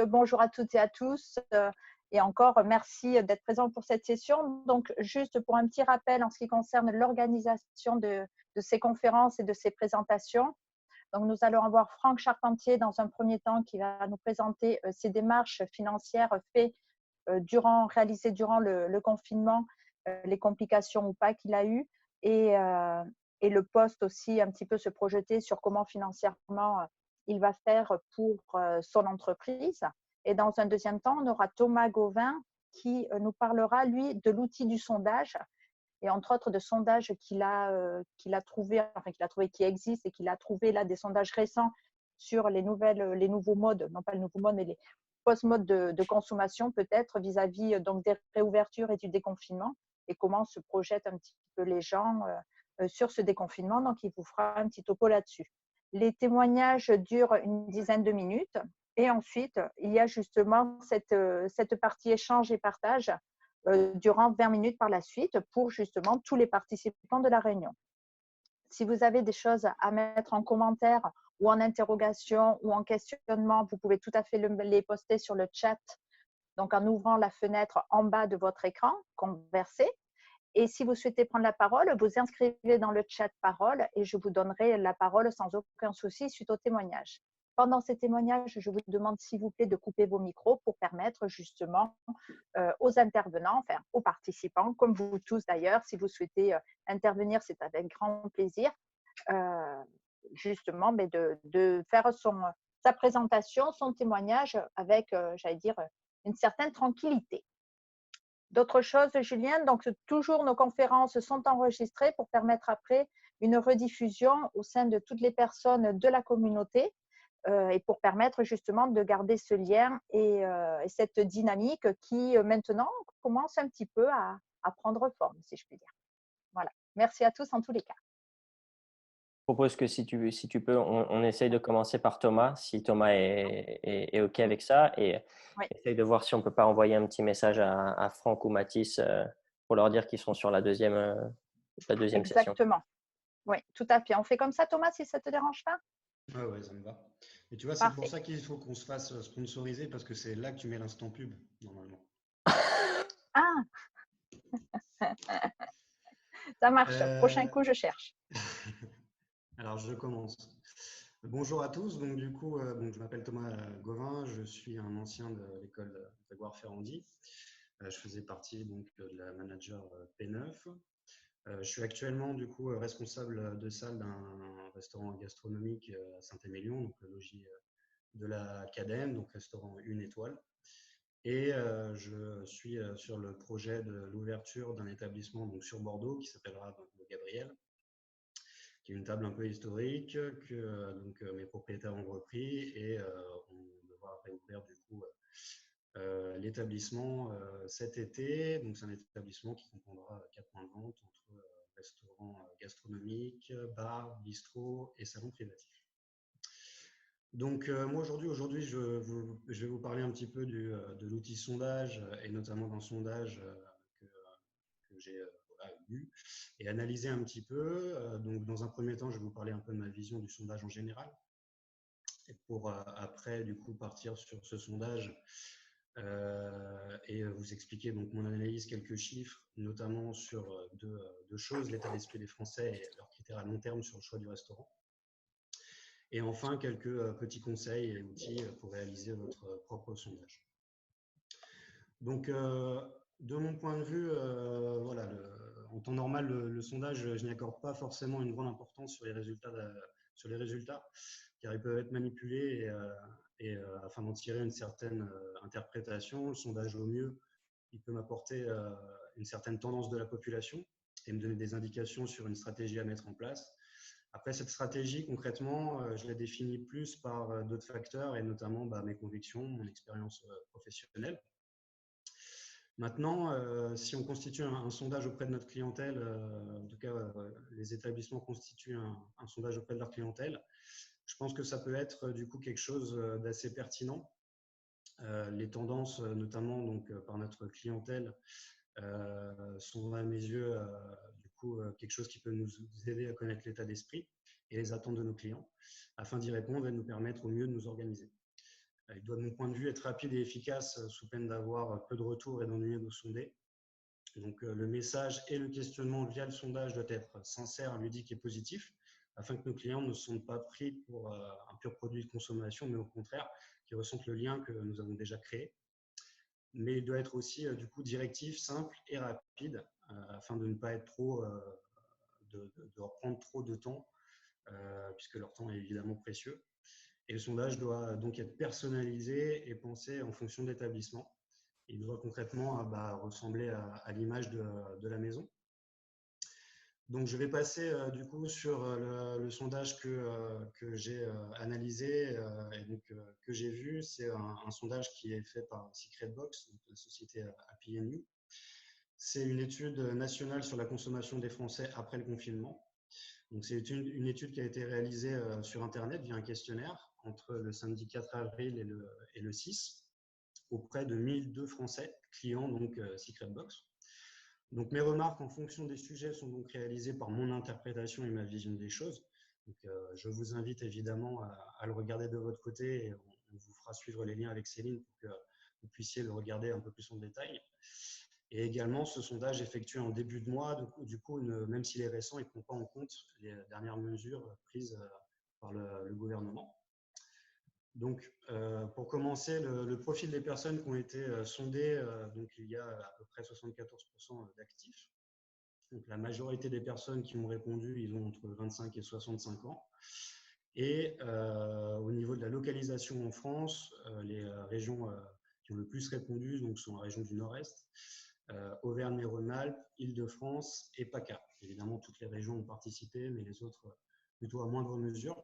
bonjour à toutes et à tous. Et encore, merci d'être présents pour cette session. Donc, juste pour un petit rappel en ce qui concerne l'organisation de ces conférences et de ces présentations. Donc, nous allons avoir Franck Charpentier dans un premier temps qui va nous présenter ses démarches financières réalisées durant le confinement, les complications ou pas qu'il a eues et le poste aussi un petit peu se projeter sur comment financièrement il va faire pour son entreprise. Et dans un deuxième temps, on aura Thomas Gauvin qui nous parlera, lui, de l'outil du sondage et entre autres de sondages qu'il a trouvé, qui existent et qu'il a trouvé là des sondages récents sur les nouveaux modes, non pas les nouveaux modes, mais les post-modes de consommation peut-être vis-à-vis donc des réouvertures et du déconfinement et comment se projettent un petit peu les gens sur ce déconfinement. Donc, il vous fera un petit topo là-dessus. Les témoignages durent une dizaine de minutes et ensuite, il y a justement cette partie échange et partage durant 20 minutes par la suite pour justement tous les participants de la réunion. Si vous avez des choses à mettre en commentaire ou en interrogation ou en questionnement, vous pouvez tout à fait les poster sur le chat, donc en ouvrant la fenêtre en bas de votre écran, converser. Et si vous souhaitez prendre la parole, vous inscrivez dans le chat parole et je vous donnerai la parole sans aucun souci suite au témoignage. Pendant ces témoignages, je vous demande s'il vous plaît de couper vos micros pour permettre justement aux intervenants, enfin aux participants, comme vous tous d'ailleurs, si vous souhaitez intervenir, c'est avec grand plaisir, justement de faire sa présentation, son témoignage avec, j'allais dire, une certaine tranquillité. D'autres choses, Julien, donc toujours nos conférences sont enregistrées pour permettre après une rediffusion au sein de toutes les personnes de la communauté et pour permettre justement de garder ce lien et cette dynamique qui maintenant commence un petit peu à prendre forme, si je puis dire. Voilà. Merci à tous en tous les cas. Je propose que si tu peux, on essaye de commencer par Thomas, si Thomas est OK avec ça, et Oui. essaye de voir si on ne peut pas envoyer un petit message à Franck ou Mathis pour leur dire qu'ils sont sur la deuxième session. Exactement. Oui, tout à fait. On fait comme ça, Thomas, si ça ne te dérange pas? Ouais, ça me va. Et tu vois, c'est Parfait. pour ça qu'il faut qu'on se fasse sponsoriser parce que c'est là que tu mets l'instant pub, normalement. Ah ça marche. Prochain coup, je cherche. Alors, je commence. Bonjour à tous. Donc, du coup, je m'appelle Thomas Gauvin. Je suis un ancien de l'école Grégoire-Ferrandi. Je faisais partie donc de la manager P9. Je suis actuellement du coup responsable de salle d'un restaurant gastronomique à Saint-Émilion, donc le logis de la CADEM, donc restaurant 1 étoile. Et je suis sur le projet de l'ouverture d'un établissement donc, sur Bordeaux qui s'appellera le Gabriel, qui est une table un peu historique que mes propriétaires ont repris et on devra réouvrir du coup l'établissement cet été. Donc c'est un établissement qui comprendra 4 points de vente entre restaurants gastronomiques, bar, bistrot et salon privatif. Donc moi aujourd'hui je vais vous parler un petit peu de l'outil sondage et notamment d'un sondage que j'ai lu et analysé un petit peu. Donc dans un premier temps, je vais vous parler un peu de ma vision du sondage en général et pour après du coup partir sur ce sondage et vous expliquer donc mon analyse, quelques chiffres, notamment sur deux choses, l'état d'esprit des Français et leurs critères à long terme sur le choix du restaurant. Et enfin, quelques petits conseils et outils pour réaliser votre propre sondage. Donc, de mon point de vue, voilà, en temps normal, le sondage, je n'y accorde pas forcément une grande importance sur les résultats, car ils peuvent être manipulés et afin d'en tirer une certaine interprétation. Le sondage, au mieux, il peut m'apporter une certaine tendance de la population et me donner des indications sur une stratégie à mettre en place. Après, cette stratégie, concrètement, je la définis plus par d'autres facteurs et notamment mes convictions, mon expérience professionnelle. Maintenant, si on constitue un sondage auprès de notre clientèle, en tout cas, les établissements constituent un sondage auprès de leur clientèle, je pense que ça peut être du coup quelque chose d'assez pertinent. Les tendances, notamment donc, par notre clientèle, sont à mes yeux du coup quelque chose qui peut nous aider à connaître l'état d'esprit et les attentes de nos clients afin d'y répondre et de nous permettre au mieux de nous organiser. Il doit, de mon point de vue, être rapide et efficace sous peine d'avoir peu de retours et d'ennuyer nos sondés. Donc, le message et le questionnement via le sondage doit être sincère, ludique et positif, afin que nos clients ne se sentent pas pris pour un pur produit de consommation, mais au contraire, qu'ils ressentent le lien que nous avons déjà créé. Mais il doit être aussi du coup directif, simple et rapide, afin de ne pas être trop, de reprendre trop de temps, puisque leur temps est évidemment précieux. Et le sondage doit donc être personnalisé et pensé en fonction de l'établissement. Il doit concrètement ressembler à l'image de la maison. Donc, je vais passer du coup sur le sondage que j'ai analysé et donc, que j'ai vu. C'est un sondage qui est fait par Secretbox, donc la société AppyNU. C'est une étude nationale sur la consommation des Français après le confinement. Donc, c'est une étude qui a été réalisée sur Internet via un questionnaire entre le samedi 4 avril et le 6 auprès de 1002 Français clients donc Secretbox. Donc, mes remarques en fonction des sujets sont donc réalisées par mon interprétation et ma vision des choses. Donc, je vous invite évidemment à le regarder de votre côté et on vous fera suivre les liens avec Céline pour que vous puissiez le regarder un peu plus en détail. Et également, ce sondage effectué en début de mois, du coup même s'il est récent, il ne prend pas en compte les dernières mesures prises par le gouvernement. Donc, pour commencer, le profil des personnes qui ont été sondées, donc il y a à peu près 74% d'actifs. Donc, la majorité des personnes qui ont répondu, ils ont entre 25 et 65 ans. Et au niveau de la localisation en France, les régions qui ont le plus répondu donc, sont la région du Nord-Est, Auvergne-et-Rhône-Alpes, Île-de-France et PACA. Évidemment, toutes les régions ont participé, mais les autres plutôt à moindre mesure.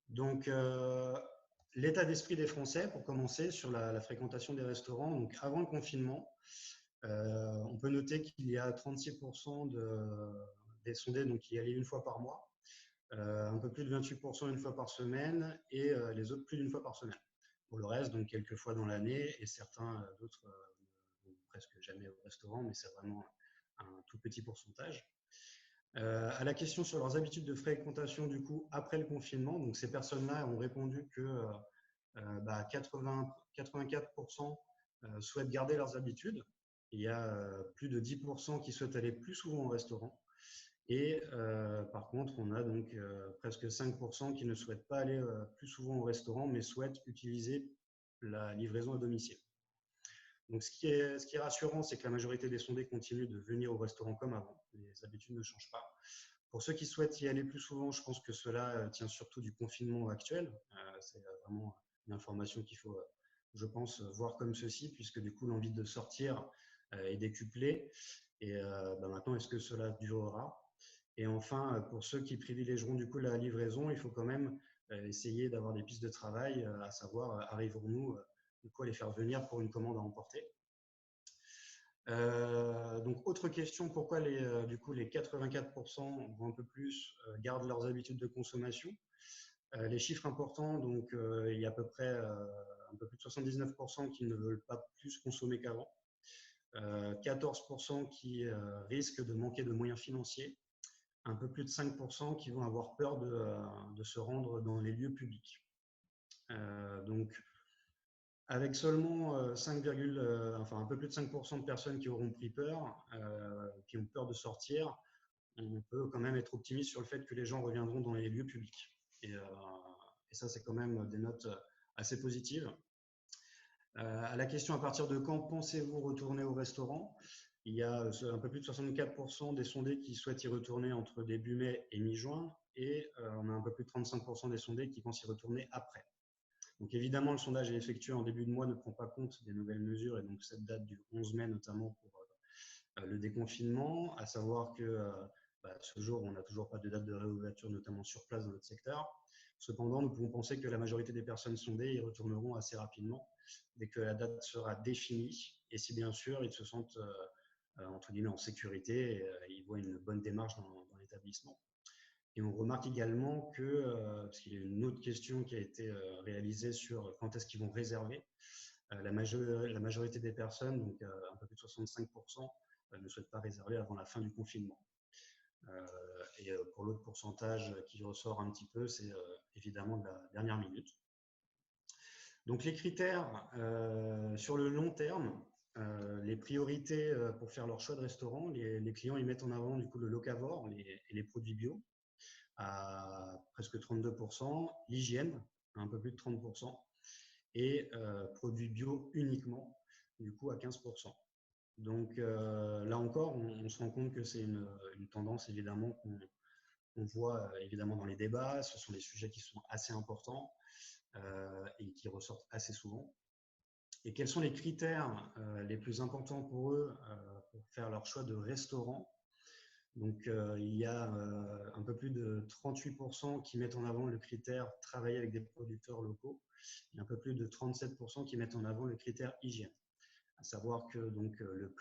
Donc, l'état d'esprit des Français, pour commencer, sur la fréquentation des restaurants. Donc, avant le confinement, on peut noter qu'il y a 36% des sondés donc, qui y allaient une fois par mois, un peu plus de 28% une fois par semaine et les autres plus d'une fois par semaine. Pour le reste, donc quelques fois dans l'année et certains d'autres ne vont presque jamais au restaurant, mais c'est vraiment un tout petit pourcentage. À la question sur leurs habitudes de fréquentation du coup après le confinement, donc ces personnes-là ont répondu que 84% souhaitent garder leurs habitudes. Il y a plus de 10% qui souhaitent aller plus souvent au restaurant. Et par contre, on a donc presque 5% qui ne souhaitent pas aller plus souvent au restaurant, mais souhaitent utiliser la livraison à domicile. Donc, ce qui est rassurant, c'est que la majorité des sondés continuent de venir au restaurant comme avant. Les habitudes ne changent pas. Pour ceux qui souhaitent y aller plus souvent, je pense que cela tient surtout du confinement actuel. C'est vraiment une information qu'il faut, je pense, voir comme ceci, puisque du coup, l'envie de sortir est décuplée. Et maintenant, est-ce que cela durera? Et enfin, pour ceux qui privilégieront du coup la livraison, il faut quand même essayer d'avoir des pistes de travail, à savoir, arriverons-nous du coup à les faire venir pour une commande à emporter. Donc, autre question, pourquoi du coup, les 84% vont un peu plus gardent leurs habitudes de consommation? Les chiffres importants, donc il y a à peu près un peu plus de 79% qui ne veulent pas plus consommer qu'avant, 14% qui risquent de manquer de moyens financiers, un peu plus de 5% qui vont avoir peur de se rendre dans les lieux publics. Donc, avec seulement un peu plus de 5% de personnes qui auront pris peur, qui ont peur de sortir, on peut quand même être optimiste sur le fait que les gens reviendront dans les lieux publics. Et ça, c'est quand même des notes assez positives. À la question à partir de quand pensez-vous retourner au restaurant, il y a un peu plus de 64% des sondés qui souhaitent y retourner entre début mai et mi-juin, et on a un peu plus de 35% des sondés qui pensent y retourner après. Donc évidemment, le sondage est effectué en début de mois, ne prend pas compte des nouvelles mesures et donc cette date du 11 mai notamment pour le déconfinement, à savoir que ce jour, on n'a toujours pas de date de réouverture, notamment sur place dans notre secteur. Cependant, nous pouvons penser que la majorité des personnes sondées y retourneront assez rapidement dès que la date sera définie et si bien sûr ils se sentent entre guillemets en sécurité et ils voient une bonne démarche dans l'établissement. Et on remarque également que, parce qu'il y a une autre question qui a été réalisée sur quand est-ce qu'ils vont réserver, la majorité des personnes, donc un peu plus de 65%, ne souhaitent pas réserver avant la fin du confinement. Et pour l'autre pourcentage qui ressort un petit peu, c'est évidemment de la dernière minute. Donc, les critères sur le long terme, les priorités pour faire leur choix de restaurant, les clients ils mettent en avant du coup le locavore et les produits bio à presque 32%, l'hygiène à un peu plus de 30% et produits bio uniquement du coup à 15%. Donc là encore, on se rend compte que c'est une tendance évidemment qu'on voit évidemment dans les débats. Ce sont des sujets qui sont assez importants et qui ressortent assez souvent. Et quels sont les critères les plus importants pour eux pour faire leur choix de restaurant? Donc, il y a un peu plus de 38% qui mettent en avant le critère travailler avec des producteurs locaux et un peu plus de 37% qui mettent en avant le critère hygiène. À savoir que donc, le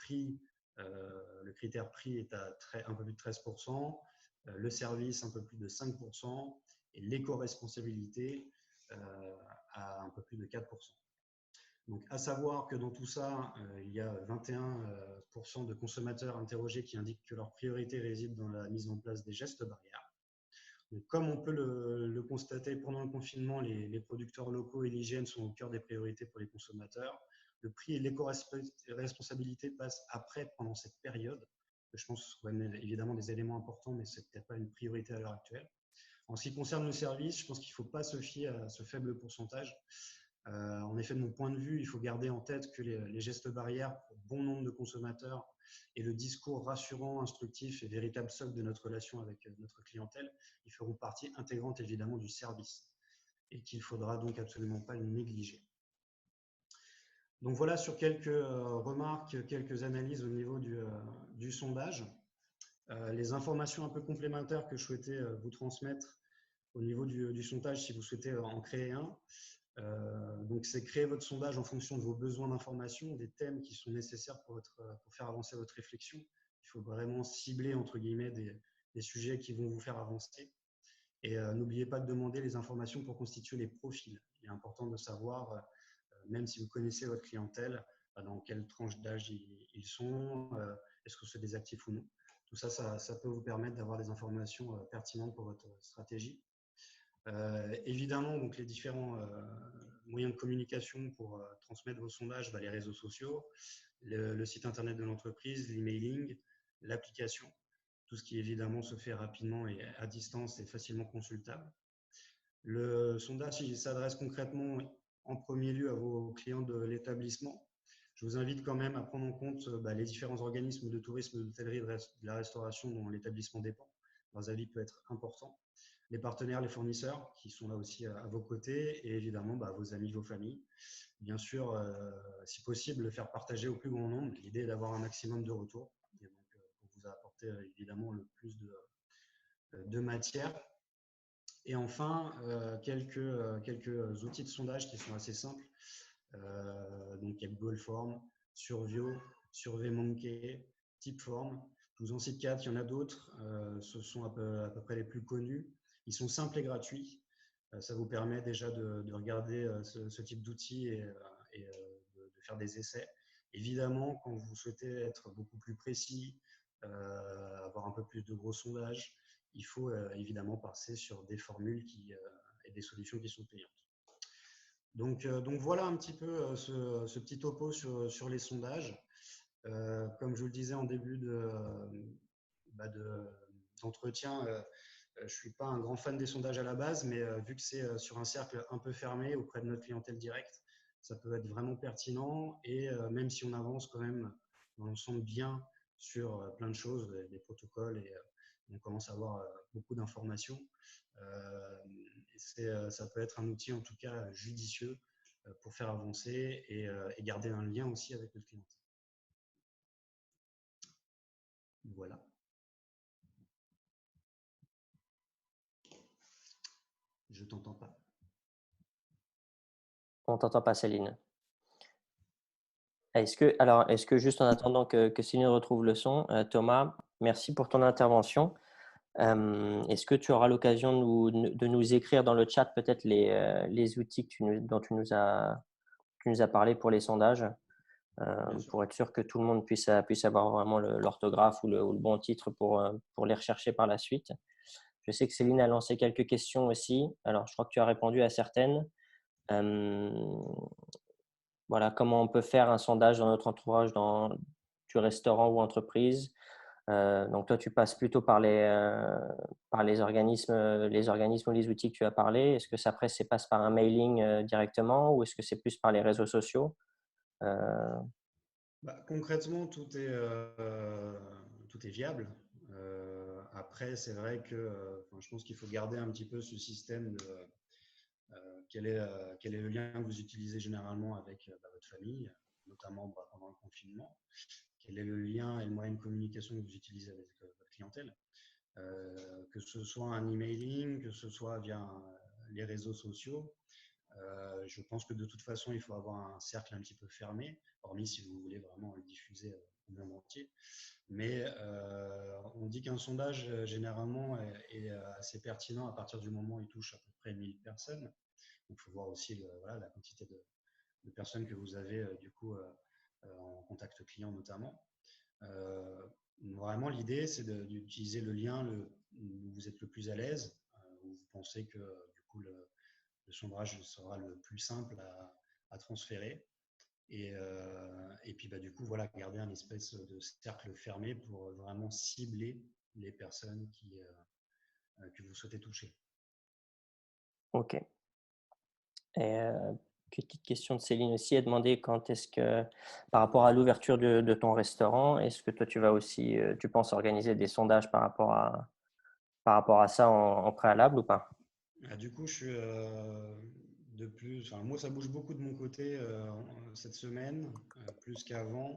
critère prix est à un peu plus de 13%, le service un peu plus de 5% et l'éco-responsabilité à un peu plus de 4%. Donc, à savoir que dans tout ça, il y a 21% de consommateurs interrogés qui indiquent que leur priorité réside dans la mise en place des gestes barrières. Donc, comme on peut le constater pendant le confinement, les producteurs locaux et l'hygiène sont au cœur des priorités pour les consommateurs. Le prix et l'éco-responsabilité passent après, pendant cette période. Je pense que ce sont évidemment des éléments importants, mais ce n'est peut-être pas une priorité à l'heure actuelle. En ce qui concerne le service, je pense qu'il ne faut pas se fier à ce faible pourcentage. En effet, de mon point de vue, il faut garder en tête que les gestes barrières pour bon nombre de consommateurs et le discours rassurant, instructif et véritable socle de notre relation avec notre clientèle, ils feront partie intégrante évidemment du service et qu'il ne faudra donc absolument pas le négliger. Donc voilà sur quelques remarques, quelques analyses au niveau du sondage. Les informations un peu complémentaires que je souhaitais vous transmettre au niveau du sondage, si vous souhaitez en créer un. Donc, c'est créer votre sondage en fonction de vos besoins d'information, des thèmes qui sont nécessaires pour faire avancer votre réflexion. Il faut vraiment cibler, entre guillemets, des sujets qui vont vous faire avancer. Et n'oubliez pas de demander les informations pour constituer les profils. Il est important de savoir, même si vous connaissez votre clientèle, dans quelle tranche d'âge ils sont, est-ce que c'est des actifs ou non. Tout ça, ça peut vous permettre d'avoir des informations pertinentes pour votre stratégie. Évidemment, donc les différents moyens de communication pour transmettre vos sondages, les réseaux sociaux, le site internet de l'entreprise, l'emailing, l'application, tout ce qui évidemment se fait rapidement et à distance et facilement consultable. Le sondage, il s'adresse concrètement en premier lieu à vos clients de l'établissement. Je vous invite quand même à prendre en compte les différents organismes de tourisme, d'hôtellerie, de la restauration dont l'établissement dépend. Leurs avis peuvent être importants. Les partenaires, les fournisseurs qui sont là aussi à vos côtés et évidemment vos amis, vos familles. Bien sûr, si possible, le faire partager au plus grand nombre. L'idée est d'avoir un maximum de retours et donc pour vous apporter évidemment le plus de matière. Et enfin, quelques outils de sondage qui sont assez simples. Donc, il y a Google Form, Survio, SurveyMonkey, Tipform. Je vous en cite 4, il y en a d'autres. Ce sont à peu près les plus connus. Ils sont simples et gratuits. Ça vous permet déjà de regarder ce type d'outils et de faire des essais. Évidemment, quand vous souhaitez être beaucoup plus précis, avoir un peu plus de gros sondages, il faut évidemment passer sur des formules et des solutions qui sont payantes. Donc voilà un petit peu ce petit topo sur les sondages. Comme je vous le disais en début d'entretien, je ne suis pas un grand fan des sondages à la base, mais vu que c'est sur un cercle un peu fermé auprès de notre clientèle directe, ça peut être vraiment pertinent. Et même si on avance quand même dans l'ensemble bien sur plein de choses, des protocoles, et on commence à avoir beaucoup d'informations, ça peut être un outil en tout cas judicieux pour faire avancer et garder un lien aussi avec notre clientèle. Voilà. Je ne t'entends pas. On ne t'entend pas, Céline. Est-ce que juste en attendant que Céline retrouve le son, Thomas, merci pour ton intervention. Est-ce que tu auras l'occasion de nous écrire dans le chat peut-être les outils dont tu nous as parlé pour les sondages, pour être sûr que tout le monde puisse avoir vraiment l'orthographe ou le bon titre pour les rechercher par la suite. Je sais que Céline a lancé quelques questions aussi. Alors, je crois que tu as répondu à certaines. Voilà, comment on peut faire un sondage dans notre entourage du restaurant ou entreprise. Donc toi, tu passes plutôt par les organismes ou les outils que tu as parlé. Est-ce que ça après, ça passe par un mailing directement ou est-ce que c'est plus par les réseaux sociaux? Concrètement, tout est viable. Après, c'est vrai que je pense qu'il faut garder un petit peu ce système de quel est le lien que vous utilisez généralement avec votre famille, notamment pendant le confinement. Quel est le lien et le moyen de communication que vous utilisez avec votre clientèle, que ce soit un emailing, que ce soit via les réseaux sociaux. Je pense que de toute façon, il faut avoir un cercle un petit peu fermé, hormis si vous voulez vraiment le diffuser au monde entier. Mais on dit qu'un sondage, généralement, est assez pertinent à partir du moment où il touche à peu près 1000 personnes. Donc, il faut voir aussi voilà, la quantité de personnes que vous avez du coup en contact client notamment. Vraiment, l'idée, c'est d'utiliser le lien où vous êtes le plus à l'aise, où vous pensez que du coup le sondage sera le plus simple à transférer. Et puis, du coup, voilà, garder un espèce de cercle fermé pour vraiment cibler les personnes que vous souhaitez toucher. OK. Et petite question de Céline aussi, elle demandait quand est-ce que, par rapport à l'ouverture de ton restaurant, est-ce que toi tu vas aussi, tu penses organiser des sondages par rapport à ça en préalable ou pas? Du coup, je suis moi, ça bouge beaucoup de mon côté cette semaine, plus qu'avant.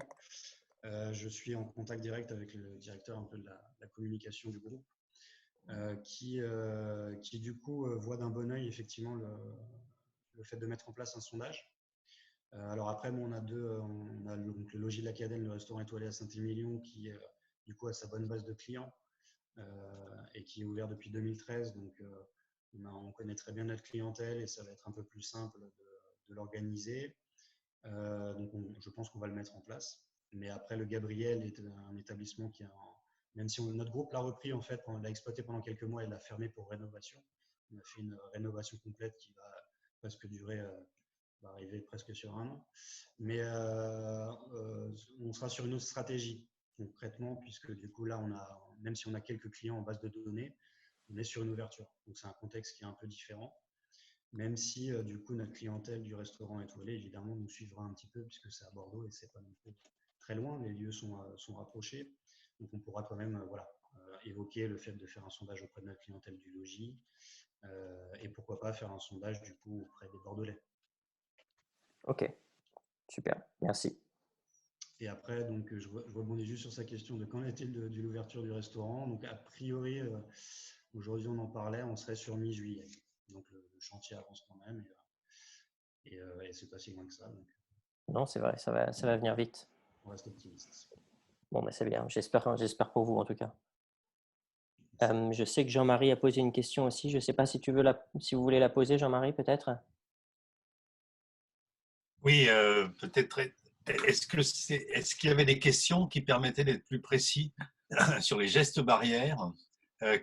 Je suis en contact direct avec le directeur un peu de la communication du groupe, qui du coup voit d'un bon œil effectivement le fait de mettre en place un sondage. Alors après, on a donc le logis de la Cadenne, le restaurant étoilé à Saint-Émilion, qui du coup a sa bonne base de clients et qui est ouvert depuis 2013. Donc on connaît très bien notre clientèle et ça va être un peu plus simple de l'organiser. Donc je pense qu'on va le mettre en place. Mais après, le Gabriel est un établissement même si notre groupe l'a repris, en fait, on l'a exploité pendant quelques mois et l'a fermé pour rénovation. On a fait une rénovation complète qui va presque durer, va arriver presque sur un an. Mais on sera sur une autre stratégie concrètement, puisque du coup là, même si on a quelques clients en base de données, on est sur une ouverture. Donc c'est un contexte qui est un peu différent. Même si du coup notre clientèle du restaurant étoilé évidemment nous suivra un petit peu puisque c'est à Bordeaux et c'est pas non plus très loin, les lieux sont rapprochés, donc on pourra quand même évoquer le fait de faire un sondage auprès de notre clientèle du logis et pourquoi pas faire un sondage du coup auprès des Bordelais. OK, super, merci. Et après, donc, je rebondis juste sur sa question de qu'en est-il de l'ouverture du restaurant. Donc, a priori, aujourd'hui, on en parlait, on serait sur mi-juillet. Donc, le chantier avance quand même et c'est pas si loin que ça. Donc, Non, c'est vrai, ça va venir vite. on reste optimiste. Bon, c'est bien. J'espère pour vous en tout cas. Je sais que Jean-Marie a posé une question aussi. Je ne sais pas si si vous voulez la poser, Jean-Marie, peut-être? Oui, peut-être. Est-ce qu'il y avait des questions qui permettaient d'être plus précis sur les gestes barrières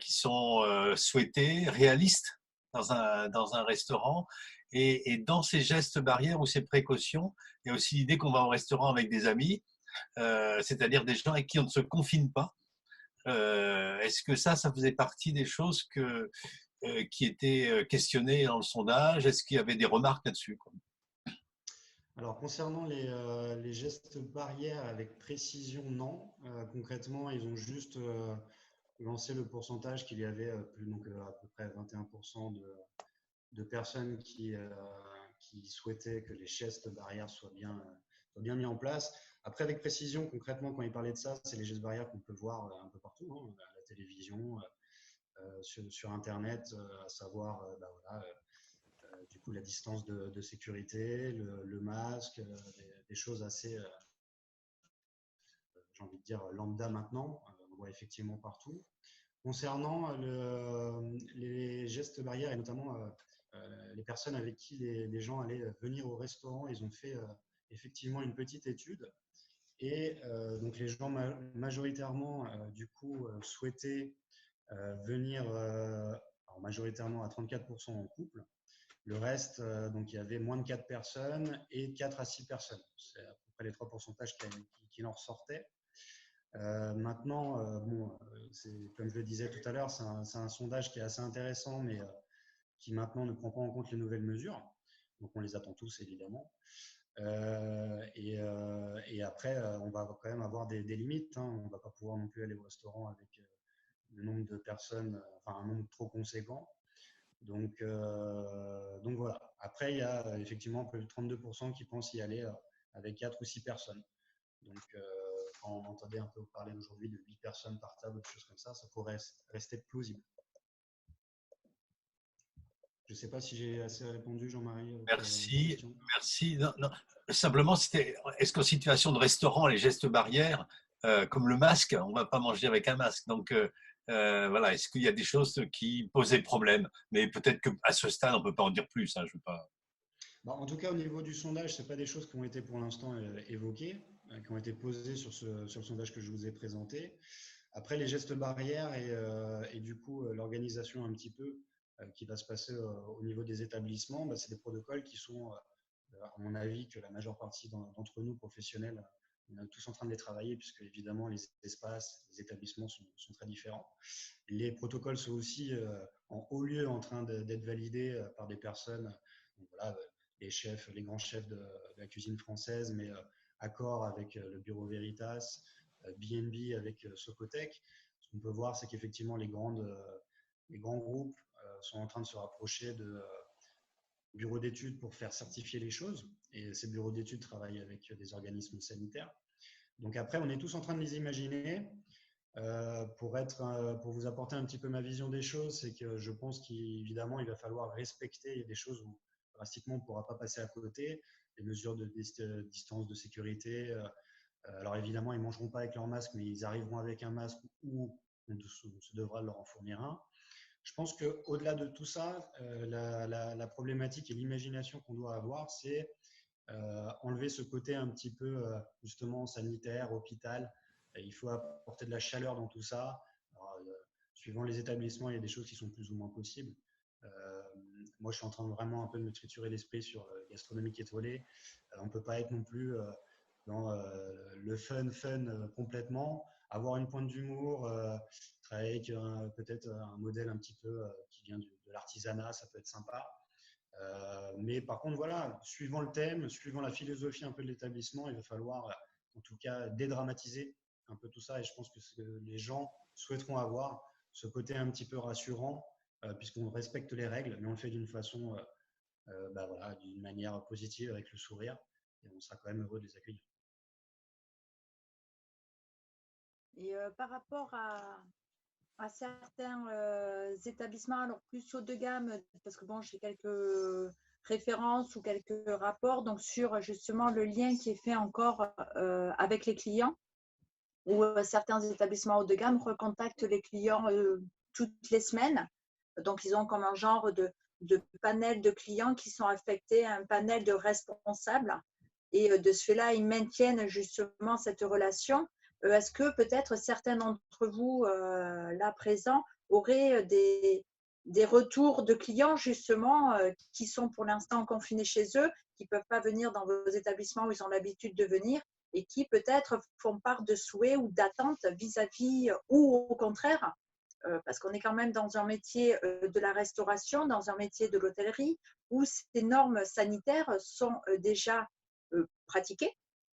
qui sont souhaités, réalistes dans un restaurant et dans ces gestes barrières ou ces précautions, il y a aussi l'idée qu'on va au restaurant avec des amis, c'est-à-dire des gens avec qui on ne se confine pas. Est-ce que ça faisait partie des choses qui étaient questionnées dans le sondage? Est-ce qu'il y avait des remarques là-dessus, quoi? Alors, concernant les gestes barrières avec précision, non. Concrètement, ils ont juste lancé le pourcentage qu'il y avait donc, à peu près 21% de personnes qui souhaitaient que les gestes barrières soient bien mis en place. Après, avec précision, concrètement, quand il parlait de ça, c'est les gestes barrières qu'on peut voir un peu partout, hein, à la télévision, sur Internet, à savoir voilà, du coup la distance de sécurité, le masque, des choses assez, j'ai envie de dire, lambda maintenant. On voit effectivement partout. Concernant les gestes barrières et notamment les personnes avec qui les gens allaient venir au restaurant, ils ont fait effectivement une petite étude. Et donc les gens majoritairement du coup souhaitaient venir, alors majoritairement à 34% en couple, Le reste, donc il y avait moins de 4 personnes et 4 à 6 personnes. C'est à peu près les 3 pourcentages qui en ressortaient. Maintenant, comme je le disais tout à l'heure, c'est un sondage qui est assez intéressant, mais qui maintenant ne prend pas en compte les nouvelles mesures. Donc on les attend tous, évidemment. Et après, on va quand même avoir des limites. Hein. On ne va pas pouvoir non plus aller au restaurant avec le nombre de personnes, enfin un nombre trop conséquent. Donc voilà. Après, il y a effectivement plus de 32% qui pensent y aller avec 4 ou 6 personnes. Donc, quand on entendait un peu parler aujourd'hui de 8 personnes par table, des choses comme ça pourrait rester plausible. Je ne sais pas si j'ai assez répondu, Jean-Marie. Merci. Non, non. Simplement, est-ce qu'en situation de restaurant, les gestes barrières, comme le masque, on ne va pas manger avec un masque. Donc, voilà, est-ce qu'il y a des choses qui posaient problème? Mais peut-être qu'à ce stade, on ne peut pas en dire plus. Hein, je veux pas... En tout cas, au niveau du sondage, ce n'est pas des choses qui ont été pour l'instant évoquées, qui ont été posées sur le sondage que je vous ai présenté. Après, les gestes barrières et du coup, l'organisation un petit peu qui va se passer au niveau des établissements, c'est des protocoles qui sont, à mon avis, que la majeure partie d'entre nous, professionnels, on est tous en train de les travailler, puisque évidemment, les espaces, les établissements sont très différents. Les protocoles sont aussi en haut lieu en train d'être validés par des personnes, donc voilà, les chefs, les grands chefs de la cuisine française, mais Accor avec le bureau Veritas, B&B avec Socotec. Ce qu'on peut voir, c'est qu'effectivement, les grands groupes sont en train de se rapprocher de bureaux d'études pour faire certifier les choses. Et ces bureaux d'études travaillent avec des organismes sanitaires. Donc après, on est tous en train de les imaginer. Pour vous apporter un petit peu ma vision des choses, c'est que je pense qu'évidemment, il va falloir respecter. Il y a des choses où drastiquement, on ne pourra pas passer à côté. Les mesures de distance de sécurité. Alors évidemment, ils ne mangeront pas avec leur masque, mais ils arriveront avec un masque ou on se devra leur en fournir un. Je pense qu'au-delà de tout ça, la problématique et l'imagination qu'on doit avoir, c'est enlever ce côté un petit peu justement sanitaire, hôpital. Il faut apporter de la chaleur dans tout ça. Alors, suivant les établissements, il y a des choses qui sont plus ou moins possibles. Moi, je suis en train de vraiment un peu de me triturer l'esprit sur gastronomique étoilée. On ne peut pas être non plus dans le fun complètement. Avoir une pointe d'humour, travailler avec peut-être un modèle un petit peu qui vient de l'artisanat, ça peut être sympa. Mais par contre, voilà, suivant le thème, suivant la philosophie un peu de l'établissement, il va falloir en tout cas dédramatiser un peu tout ça. Et je pense que les gens souhaiteront avoir ce côté un petit peu rassurant, puisqu'on respecte les règles, mais on le fait d'une façon, voilà, d'une manière positive avec le sourire. Et on sera quand même heureux de les accueillir. Et par rapport à certains établissements, alors plus haut de gamme, parce que bon, j'ai quelques références ou quelques rapports donc sur justement le lien qui est fait encore avec les clients, où certains établissements haut de gamme recontactent les clients toutes les semaines. Donc, ils ont comme un genre de panel de clients qui sont affectés à un panel de responsables. Et de ce fait-là, ils maintiennent justement cette relation. Est-ce que peut-être certains d'entre vous, là présents, auraient des retours de clients justement qui sont pour l'instant confinés chez eux, qui ne peuvent pas venir dans vos établissements où ils ont l'habitude de venir et qui peut-être font part de souhaits ou d'attentes vis-à-vis ou au contraire, parce qu'on est quand même dans un métier de la restauration, dans un métier de l'hôtellerie, où ces normes sanitaires sont déjà pratiquées,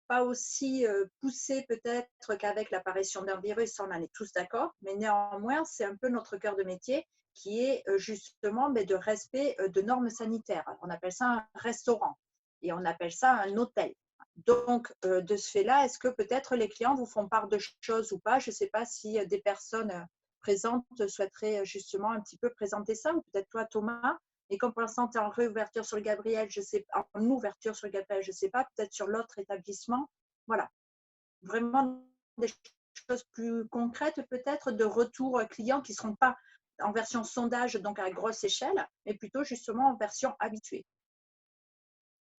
pas aussi poussées peut-être qu'avec l'apparition d'un virus, on en est tous d'accord, mais néanmoins, c'est un peu notre cœur de métier qui est justement de respect de normes sanitaires. On appelle ça un restaurant et on appelle ça un hôtel. Donc, de ce fait-là, est-ce que peut-être les clients vous font part de choses ou pas? Je ne sais pas si des personnes présentes souhaiteraient justement un petit peu présenter ça, ou peut-être toi, Thomas. Et comme pour l'instant, tu es en réouverture sur le Gabriel, je sais pas, en ouverture sur le Gabriel, je ne sais pas, peut-être sur l'autre établissement. Voilà. Vraiment des choses plus concrètes, peut-être de retour clients qui ne seront pas en version sondage, donc à grosse échelle, mais plutôt justement en version habituée.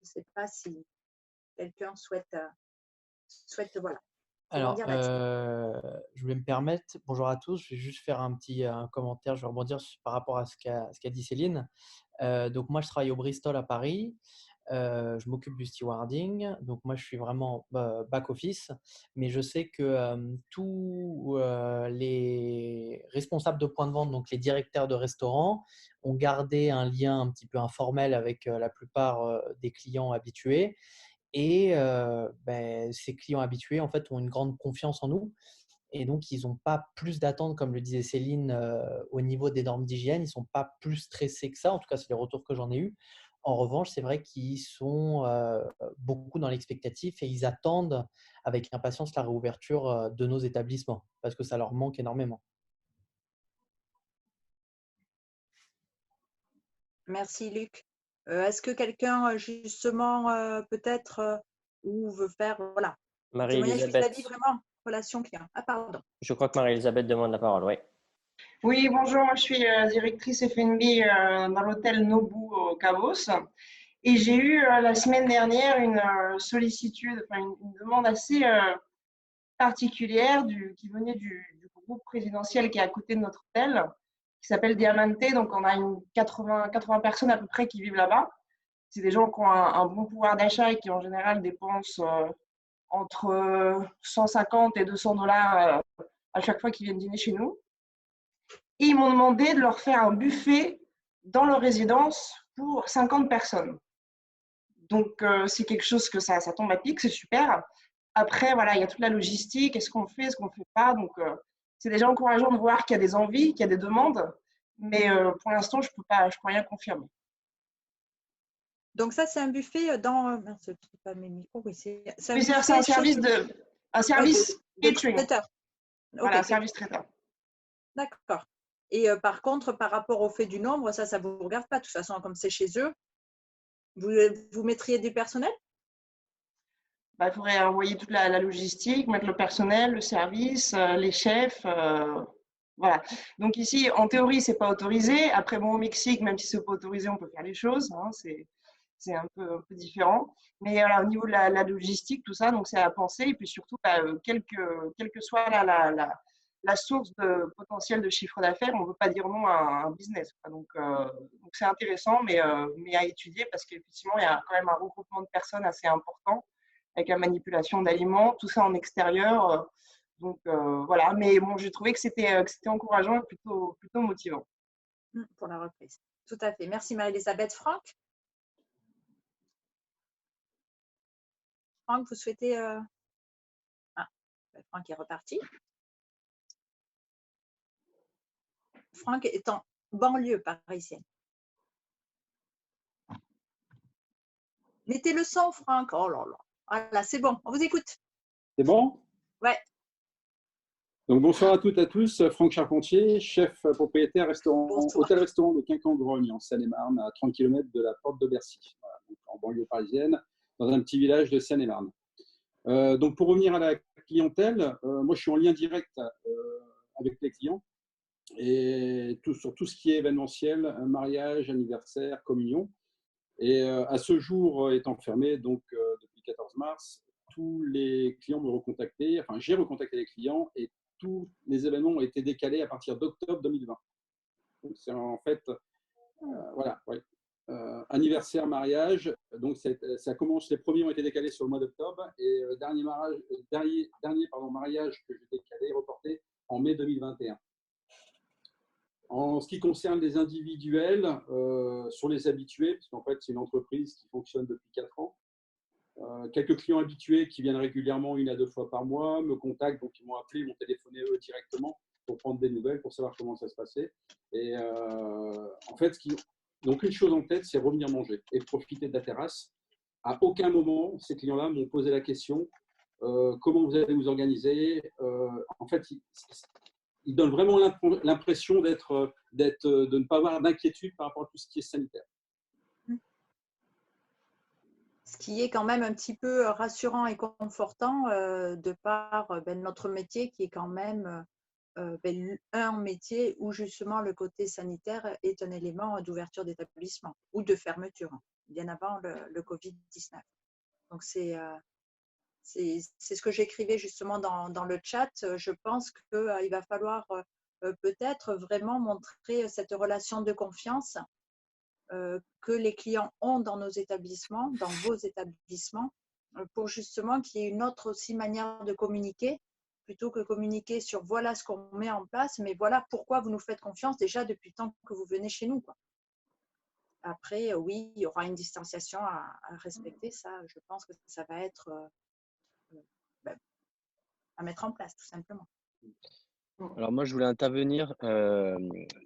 Je ne sais pas si quelqu'un souhaite voilà. Comment Alors, dire là-dessus? je voulais me permettre, bonjour à tous, je vais juste faire un commentaire, je vais rebondir par rapport à ce qu'a dit Céline. Donc, moi, je travaille au Bristol à Paris. Je m'occupe du stewarding. Donc, moi, je suis vraiment back-office. Mais je sais que tous les responsables de points de vente, donc les directeurs de restaurants, ont gardé un lien un petit peu informel avec la plupart des clients habitués. Et ces clients habitués, en fait, ont une grande confiance en nous. Et donc, ils n'ont pas plus d'attentes, comme le disait Céline, au niveau des normes d'hygiène. Ils ne sont pas plus stressés que ça. En tout cas, c'est les retours que j'en ai eus. En revanche, c'est vrai qu'ils sont beaucoup dans l'expectatif et ils attendent avec impatience la réouverture de nos établissements parce que ça leur manque énormément. Merci Luc. Est-ce que quelqu'un justement peut-être ou veut faire voilà témoignage Marie-Elisabeth, vis-à-vis vraiment relation client. Ah pardon. je crois que Marie-Elisabeth demande la parole, oui. Oui, bonjour, moi je suis directrice F&B dans l'hôtel Nobu au Cabos. Et j'ai eu la semaine dernière une sollicitude, enfin une demande assez particulière qui venait du groupe présidentiel qui est à côté de notre hôtel, qui s'appelle Diamante. Donc on a 80 personnes à peu près qui vivent là-bas. C'est des gens qui ont un bon pouvoir d'achat et qui en général dépensent entre 150 et 200 dollars à chaque fois qu'ils viennent dîner chez nous. Et ils m'ont demandé de leur faire un buffet dans leur résidence pour 50 personnes. Donc, c'est quelque chose que ça tombe à pic, c'est super. Après, voilà, il y a toute la logistique, est-ce qu'on fait, est-ce qu'on ne fait pas. Donc, c'est déjà encourageant de voir qu'il y a des envies, qu'il y a des demandes. Mais pour l'instant, je peux rien confirmer. Donc ça c'est un buffet dans c'est pas mes micros, oui, c'est un Oui, buffet c'est un service catering. traiteur. Voilà, Ok, un service traiteur. d'accord. Et par contre, par rapport au fait du nombre, ça vous regarde pas. De toute façon, comme c'est chez eux, vous mettriez du personnel? Il faudrait envoyer toute la logistique, mettre le personnel, le service, les chefs. Voilà. Donc ici, en théorie, c'est pas autorisé. Après, bon, au Mexique, même si c'est pas autorisé, on peut faire les choses. Hein, c'est un peu différent. Mais voilà, au niveau de la logistique, tout ça, donc c'est à penser. Et puis surtout, quelle que soit la source de potentiel de chiffre d'affaires, on ne veut pas dire non à un business. Donc c'est intéressant, mais à étudier parce qu'effectivement, il y a quand même un regroupement de personnes assez important avec la manipulation d'aliments, tout ça en extérieur. Donc voilà, mais bon, j'ai trouvé que c'était encourageant et plutôt motivant. Pour la reprise. Tout à fait. Merci Marie-Elisabeth. Franck, vous souhaitez… Ah, Franck est reparti. Franck est en banlieue parisienne. Mettez le son, Franck. Oh là là. Voilà, c'est bon. On vous écoute. C'est bon? Ouais. Donc, bonsoir à toutes et à tous. Franck Charpentier, chef propriétaire hôtel-restaurant de Quincamgrogne, en Seine-et-Marne, à 30 km de la porte de Bercy, voilà, donc en banlieue parisienne, dans un petit village de Seine-et-Marne. Donc, pour revenir à la clientèle, moi, je suis en lien direct avec les clients et sur tout ce qui est événementiel, mariage, anniversaire, communion. Et à ce jour étant fermé, donc depuis 14 mars, tous les clients me recontactaient, enfin j'ai recontacté les clients et tous les événements ont été décalés à partir d'octobre 2020. Donc c'est en fait, voilà, ouais. Anniversaire, mariage, donc ça commence, les premiers ont été décalés sur le mois d'octobre et le dernier mariage que j'ai décalé, reporté en mai 2021. En ce qui concerne les individuels, sur les habitués, parce qu'en fait, c'est une entreprise qui fonctionne depuis 4 ans. Quelques clients habitués qui viennent régulièrement 1 à 2 fois par mois me contactent, donc ils m'ont appelé, ils m'ont téléphoné eux directement pour prendre des nouvelles, pour savoir comment ça se passait. Et en fait, donc une chose en tête, c'est revenir manger et profiter de la terrasse. À aucun moment, ces clients-là m'ont posé la question comment vous allez vous organiser. En fait, il donne vraiment l'impression de ne pas avoir d'inquiétude par rapport à tout ce qui est sanitaire. Ce qui est quand même un petit peu rassurant et confortant de par notre métier qui est quand même un métier où justement le côté sanitaire est un élément d'ouverture d'établissement ou de fermeture, bien avant le Covid-19. Donc c'est c'est ce que j'écrivais justement dans le chat. Je pense qu'il va falloir peut-être vraiment montrer cette relation de confiance que les clients ont dans nos établissements, dans vos établissements, pour justement qu'il y ait une autre aussi manière de communiquer, plutôt que communiquer sur voilà ce qu'on met en place, mais voilà pourquoi vous nous faites confiance déjà depuis le temps que vous venez chez nous, quoi. Après, oui, il y aura une distanciation à respecter, ça, je pense que ça va être ben, à mettre en place, tout simplement. Alors moi, je voulais intervenir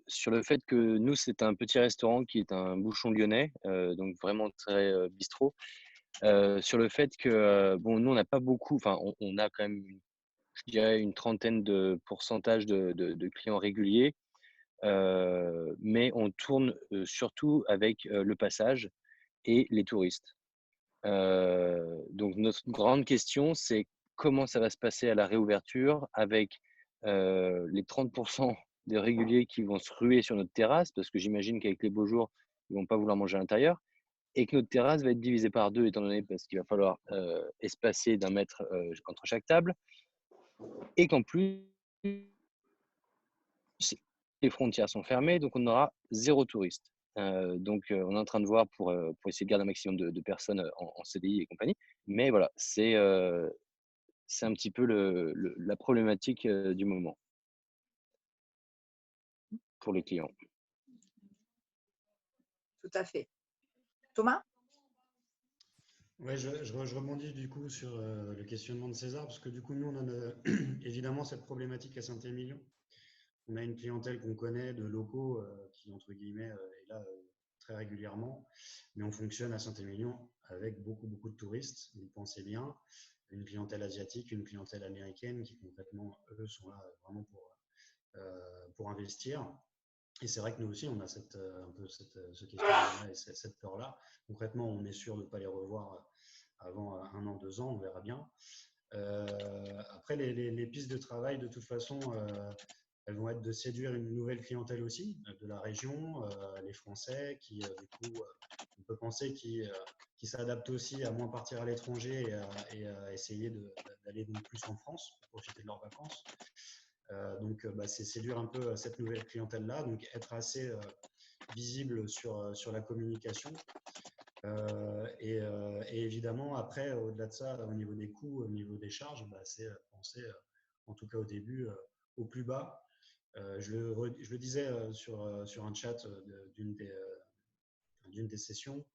sur le fait que nous, c'est un petit restaurant qui est un bouchon lyonnais, donc vraiment très bistrot. Sur le fait que, bon, nous, on n'a pas beaucoup, enfin, on a quand même, je dirais, une trentaine de pourcentage de clients réguliers, mais on tourne surtout avec le passage et les touristes. Donc notre grande question, c'est comment ça va se passer à la réouverture avec les 30% des réguliers qui vont se ruer sur notre terrasse, parce que j'imagine qu'avec les beaux jours, ils vont pas vouloir manger à l'intérieur, et que notre terrasse va être divisée par deux, étant donné parce qu'il va falloir espacer d'1 mètre entre chaque table, et qu'en plus, les frontières sont fermées, donc on aura 0 touriste. Donc on est en train de voir pour essayer de garder un maximum de personnes en CDI et compagnie. Mais voilà, c'est un petit peu la problématique du moment pour les clients. Tout à fait. Thomas? Ouais, je rebondis du coup sur le questionnement de César, parce que du coup, nous, on a évidemment cette problématique à Saint-Émilion. On a une clientèle qu'on connaît de locaux qui, entre guillemets, est là très régulièrement, mais on fonctionne à Saint-Émilion avec beaucoup de touristes. Vous le pensez bien, une clientèle asiatique, une clientèle américaine qui concrètement, eux, sont là vraiment pour investir. Et c'est vrai que nous aussi, on a un peu ce questionnement-là et cette peur-là. Concrètement, on est sûr de ne pas les revoir avant 1 an, 2 ans, on verra bien. Après, les pistes de travail, de toute façon, elles vont être de séduire une nouvelle clientèle aussi, de la région, les Français, qui, du coup, on peut penser qui s'adaptent aussi à moins partir à l'étranger et à essayer d'aller donc plus en France pour profiter de leurs vacances. Donc, c'est séduire un peu cette nouvelle clientèle-là, donc être assez visible sur la communication. Et évidemment, après, au-delà de ça, au niveau des coûts, au niveau des charges, c'est penser, en tout cas au début, au plus bas. Je le disais sur un chat d'une des sessions,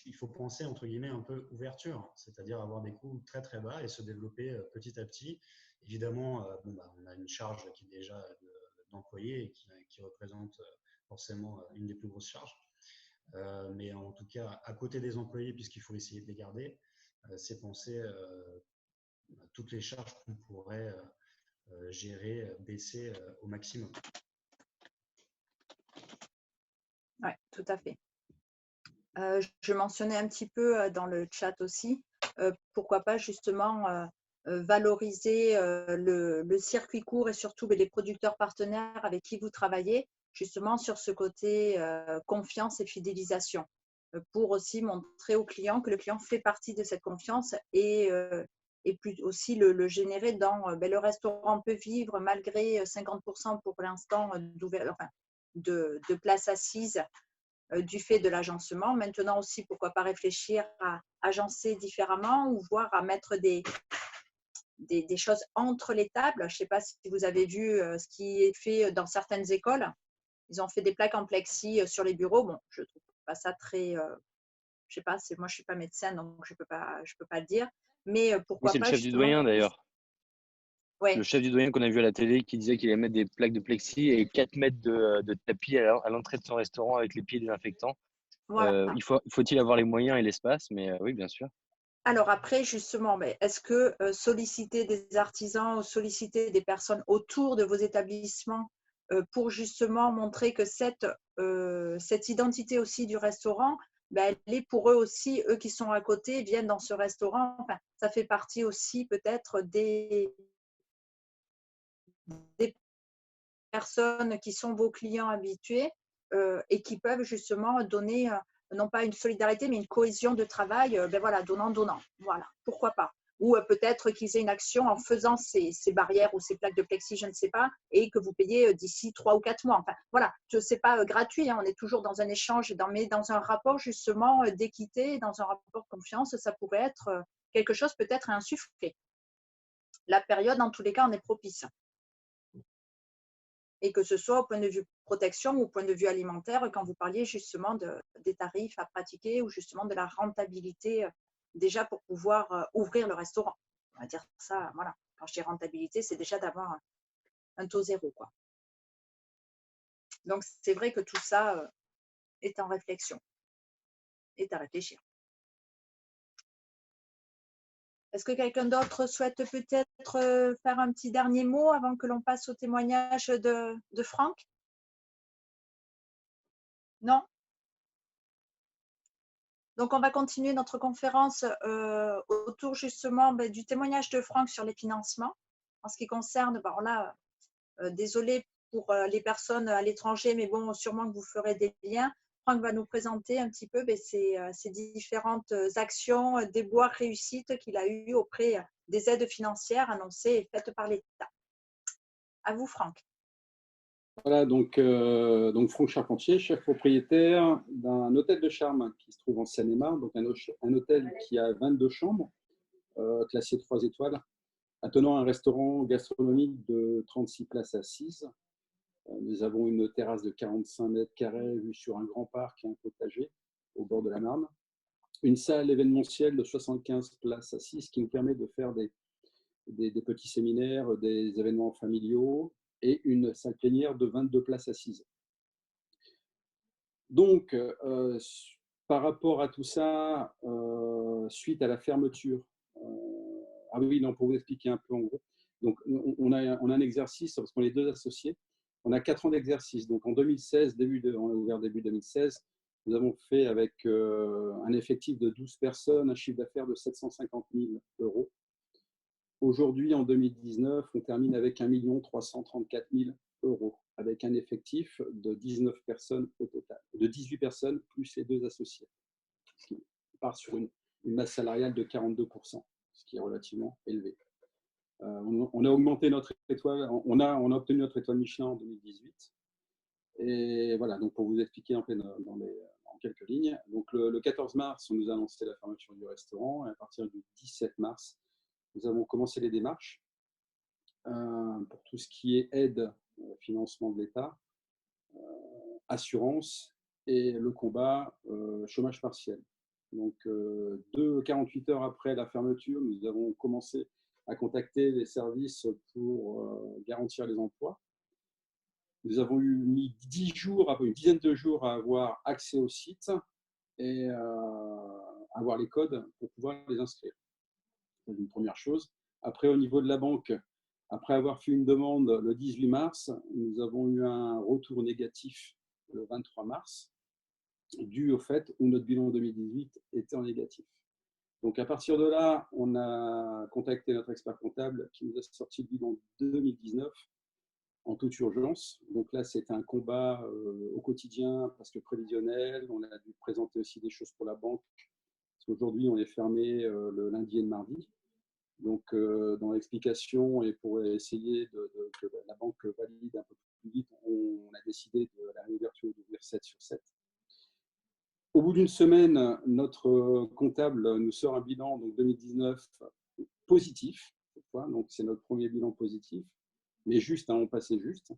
il faut penser entre guillemets un peu ouverture, c'est-à-dire avoir des coûts très très bas et se développer petit à petit. Évidemment, on a une charge qui est déjà d'employés et qui représente forcément une des plus grosses charges. Mais en tout cas, à côté des employés, puisqu'il faut essayer de les garder, c'est penser à toutes les charges qu'on pourrait gérer, baisser au maximum. Oui, tout à fait. Je mentionnais un petit peu dans le chat aussi, pourquoi pas justement valoriser le circuit court et surtout les producteurs partenaires avec qui vous travaillez, justement sur ce côté confiance et fidélisation, pour aussi montrer au client que le client fait partie de cette confiance et plus aussi le générer dans le restaurant peut vivre malgré 50% pour l'instant de places assises du fait de l'agencement. Maintenant aussi, pourquoi pas réfléchir à agencer différemment ou voir à mettre des choses entre les tables. Je ne sais pas si vous avez vu ce qui est fait dans certaines écoles. Ils ont fait des plaques en plexi sur les bureaux. Bon, je ne trouve pas ça très… je sais pas, moi je ne suis pas médecin, donc je peux pas le dire. Mais pourquoi oui, c'est pas… le chef du doyen d'ailleurs. Ouais. Le chef du doyen qu'on a vu à la télé qui disait qu'il allait mettre des plaques de plexi et 4 mètres de tapis à l'entrée de son restaurant avec les pieds désinfectants. Voilà. Faut-il avoir les moyens et l'espace, mais oui, bien sûr. Alors après, justement, est-ce que solliciter des artisans ou solliciter des personnes autour de vos établissements pour justement montrer que cette identité aussi du restaurant, elle est pour eux aussi, eux qui sont à côté, viennent dans ce restaurant. Enfin, ça fait partie aussi peut-être des personnes qui sont vos clients habitués et qui peuvent justement donner non pas une solidarité, mais une cohésion de travail, ben voilà, donnant. Voilà, pourquoi pas. Ou peut-être qu'ils aient une action en faisant ces barrières ou ces plaques de plexi, je ne sais pas, et que vous payez d'ici 3 ou 4 mois. Enfin, voilà, ce n'est pas gratuit, hein, on est toujours dans un échange, mais dans un rapport justement d'équité, dans un rapport de confiance, ça pourrait être quelque chose peut-être à insuffler. La période, en tous les cas, en est propice. Et que ce soit au point de vue protection ou au point de vue alimentaire, quand vous parliez justement des tarifs à pratiquer ou justement de la rentabilité déjà pour pouvoir ouvrir le restaurant. On va dire ça, voilà. Quand je dis rentabilité, c'est déjà d'avoir un taux zéro, quoi. Donc, c'est vrai que tout ça est en réflexion, est à réfléchir. Est-ce que quelqu'un d'autre souhaite peut-être faire un petit dernier mot avant que l'on passe au témoignage de Franck? Non? Donc, on va continuer notre conférence autour justement du témoignage de Franck sur les financements. En ce qui concerne, bon là, désolé pour les personnes à l'étranger, mais bon, sûrement que vous ferez des liens. Franck va nous présenter un petit peu ces différentes actions, déboires, réussites qu'il a eues auprès des aides financières annoncées et faites par l'État. À vous, Franck. Voilà, donc Franck Charpentier, chef propriétaire d'un hôtel de charme qui se trouve en Seine-et-Marne, donc un hôtel qui a 22 chambres, classé 3 étoiles, attenant un restaurant gastronomique de 36 places assises. Nous avons une terrasse de 45 mètres carrés vue sur un grand parc et un potager au bord de la Marne. Une salle événementielle de 75 places assises qui nous permet de faire des petits séminaires, des événements familiaux et une salle plénière de 22 places assises. Donc, par rapport à tout ça, suite à la fermeture, ah oui, non, pour vous expliquer un peu en gros, donc on a un exercice, parce qu'on est 2 associés, on a 4 ans d'exercice. Donc en 2016, on a ouvert début 2016, nous avons fait avec un effectif de 12 personnes, un chiffre d'affaires de 750 000 euros. Aujourd'hui, en 2019, on termine avec 1 334 000 euros, avec un effectif de 19 personnes au total, de 18 personnes plus les 2 associés, ce qui part sur une masse salariale de 42%, ce qui est relativement élevé. On a augmenté notre étoile, on a obtenu notre étoile Michelin en 2018. Et voilà, donc pour vous expliquer en quelques lignes, donc le 14 mars, on nous a annoncé la fermeture du restaurant, et à partir du 17 mars, nous avons commencé les démarches pour tout ce qui est aide, financement de l'État, assurance et le combat chômage partiel. Donc, 48 heures après la fermeture, nous avons commencé à contacter les services pour garantir les emplois. Nous avons mis 10 jours, une dizaine de jours à avoir accès au site et avoir les codes pour pouvoir les inscrire. C'est une première chose. Après, au niveau de la banque, après avoir fait une demande le 18 mars, nous avons eu un retour négatif le 23 mars, dû au fait où notre bilan 2018 était en négatif. Donc, à partir de là, on a contacté notre expert comptable qui nous a sorti le bilan 2019 en toute urgence. Donc là, c'est un combat au quotidien parce que prévisionnel. On a dû présenter aussi des choses pour la banque. Parce qu'aujourd'hui, on est fermé le lundi et le mardi. Donc, dans l'explication et pour essayer que la banque valide un peu plus vite, on a décidé de la réouverture d'ouvrir 7 sur 7. Au bout d'une semaine, notre comptable nous sort un bilan donc 2019 positif. Donc, c'est notre premier bilan positif. Mais juste, hein, on passait juste.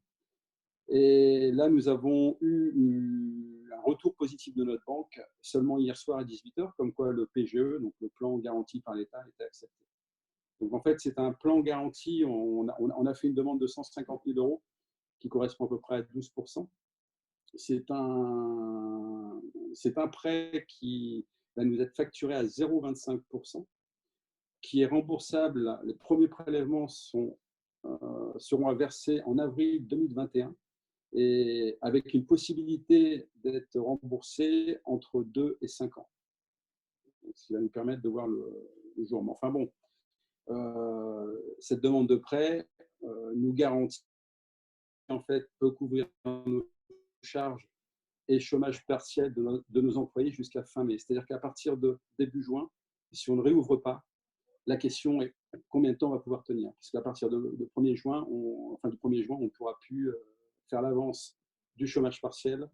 Et là, nous avons eu un retour positif de notre banque seulement hier soir à 18h, comme quoi le PGE, donc le plan garanti par l'État, était accepté. Donc en fait, c'est un plan garanti. On a fait une demande de 150 000 euros qui correspond à peu près à 12%. C'est un prêt qui va nous être facturé à 0,25%, qui est remboursable. Les premiers prélèvements seront à verser en avril 2021 et avec une possibilité d'être remboursé entre 2 et 5 ans. Ce qui va nous permettre de voir le jour. Mais enfin bon, cette demande de prêt nous garantit en fait peut couvrir nos charges et chômage partiel de nos employés jusqu'à fin mai. C'est-à-dire qu'à partir de début juin, si on ne réouvre pas, la question est combien de temps on va pouvoir tenir. Parce qu'à partir du 1er juin, on ne pourra plus faire l'avance du chômage partiel.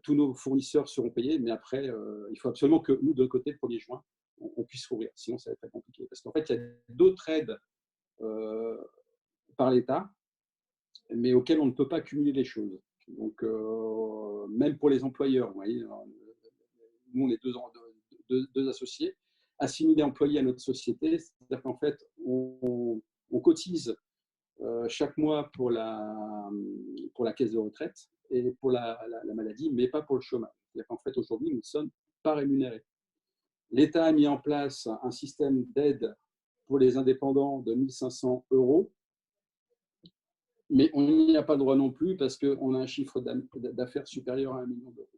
Tous nos fournisseurs seront payés, mais après, il faut absolument que nous, de notre côté, le 1er juin, on puisse rouvrir. Sinon, ça va être très compliqué. Parce qu'en fait, il y a d'autres aides par l'État, mais auxquelles on ne peut pas cumuler les choses. Donc, même pour les employeurs, vous voyez, nous, on est deux associés, assimilés employés à notre société, c'est-à-dire qu'en fait, on cotise chaque mois pour la caisse de retraite et pour la maladie, mais pas pour le chômage. C'est-à-dire qu'en fait, aujourd'hui, nous ne sommes pas rémunérés. L'État a mis en place un système d'aide pour les indépendants de 1 500 €, mais on n'y a pas droit non plus parce qu'on a un chiffre d'affaires supérieur à 1 million d'euros.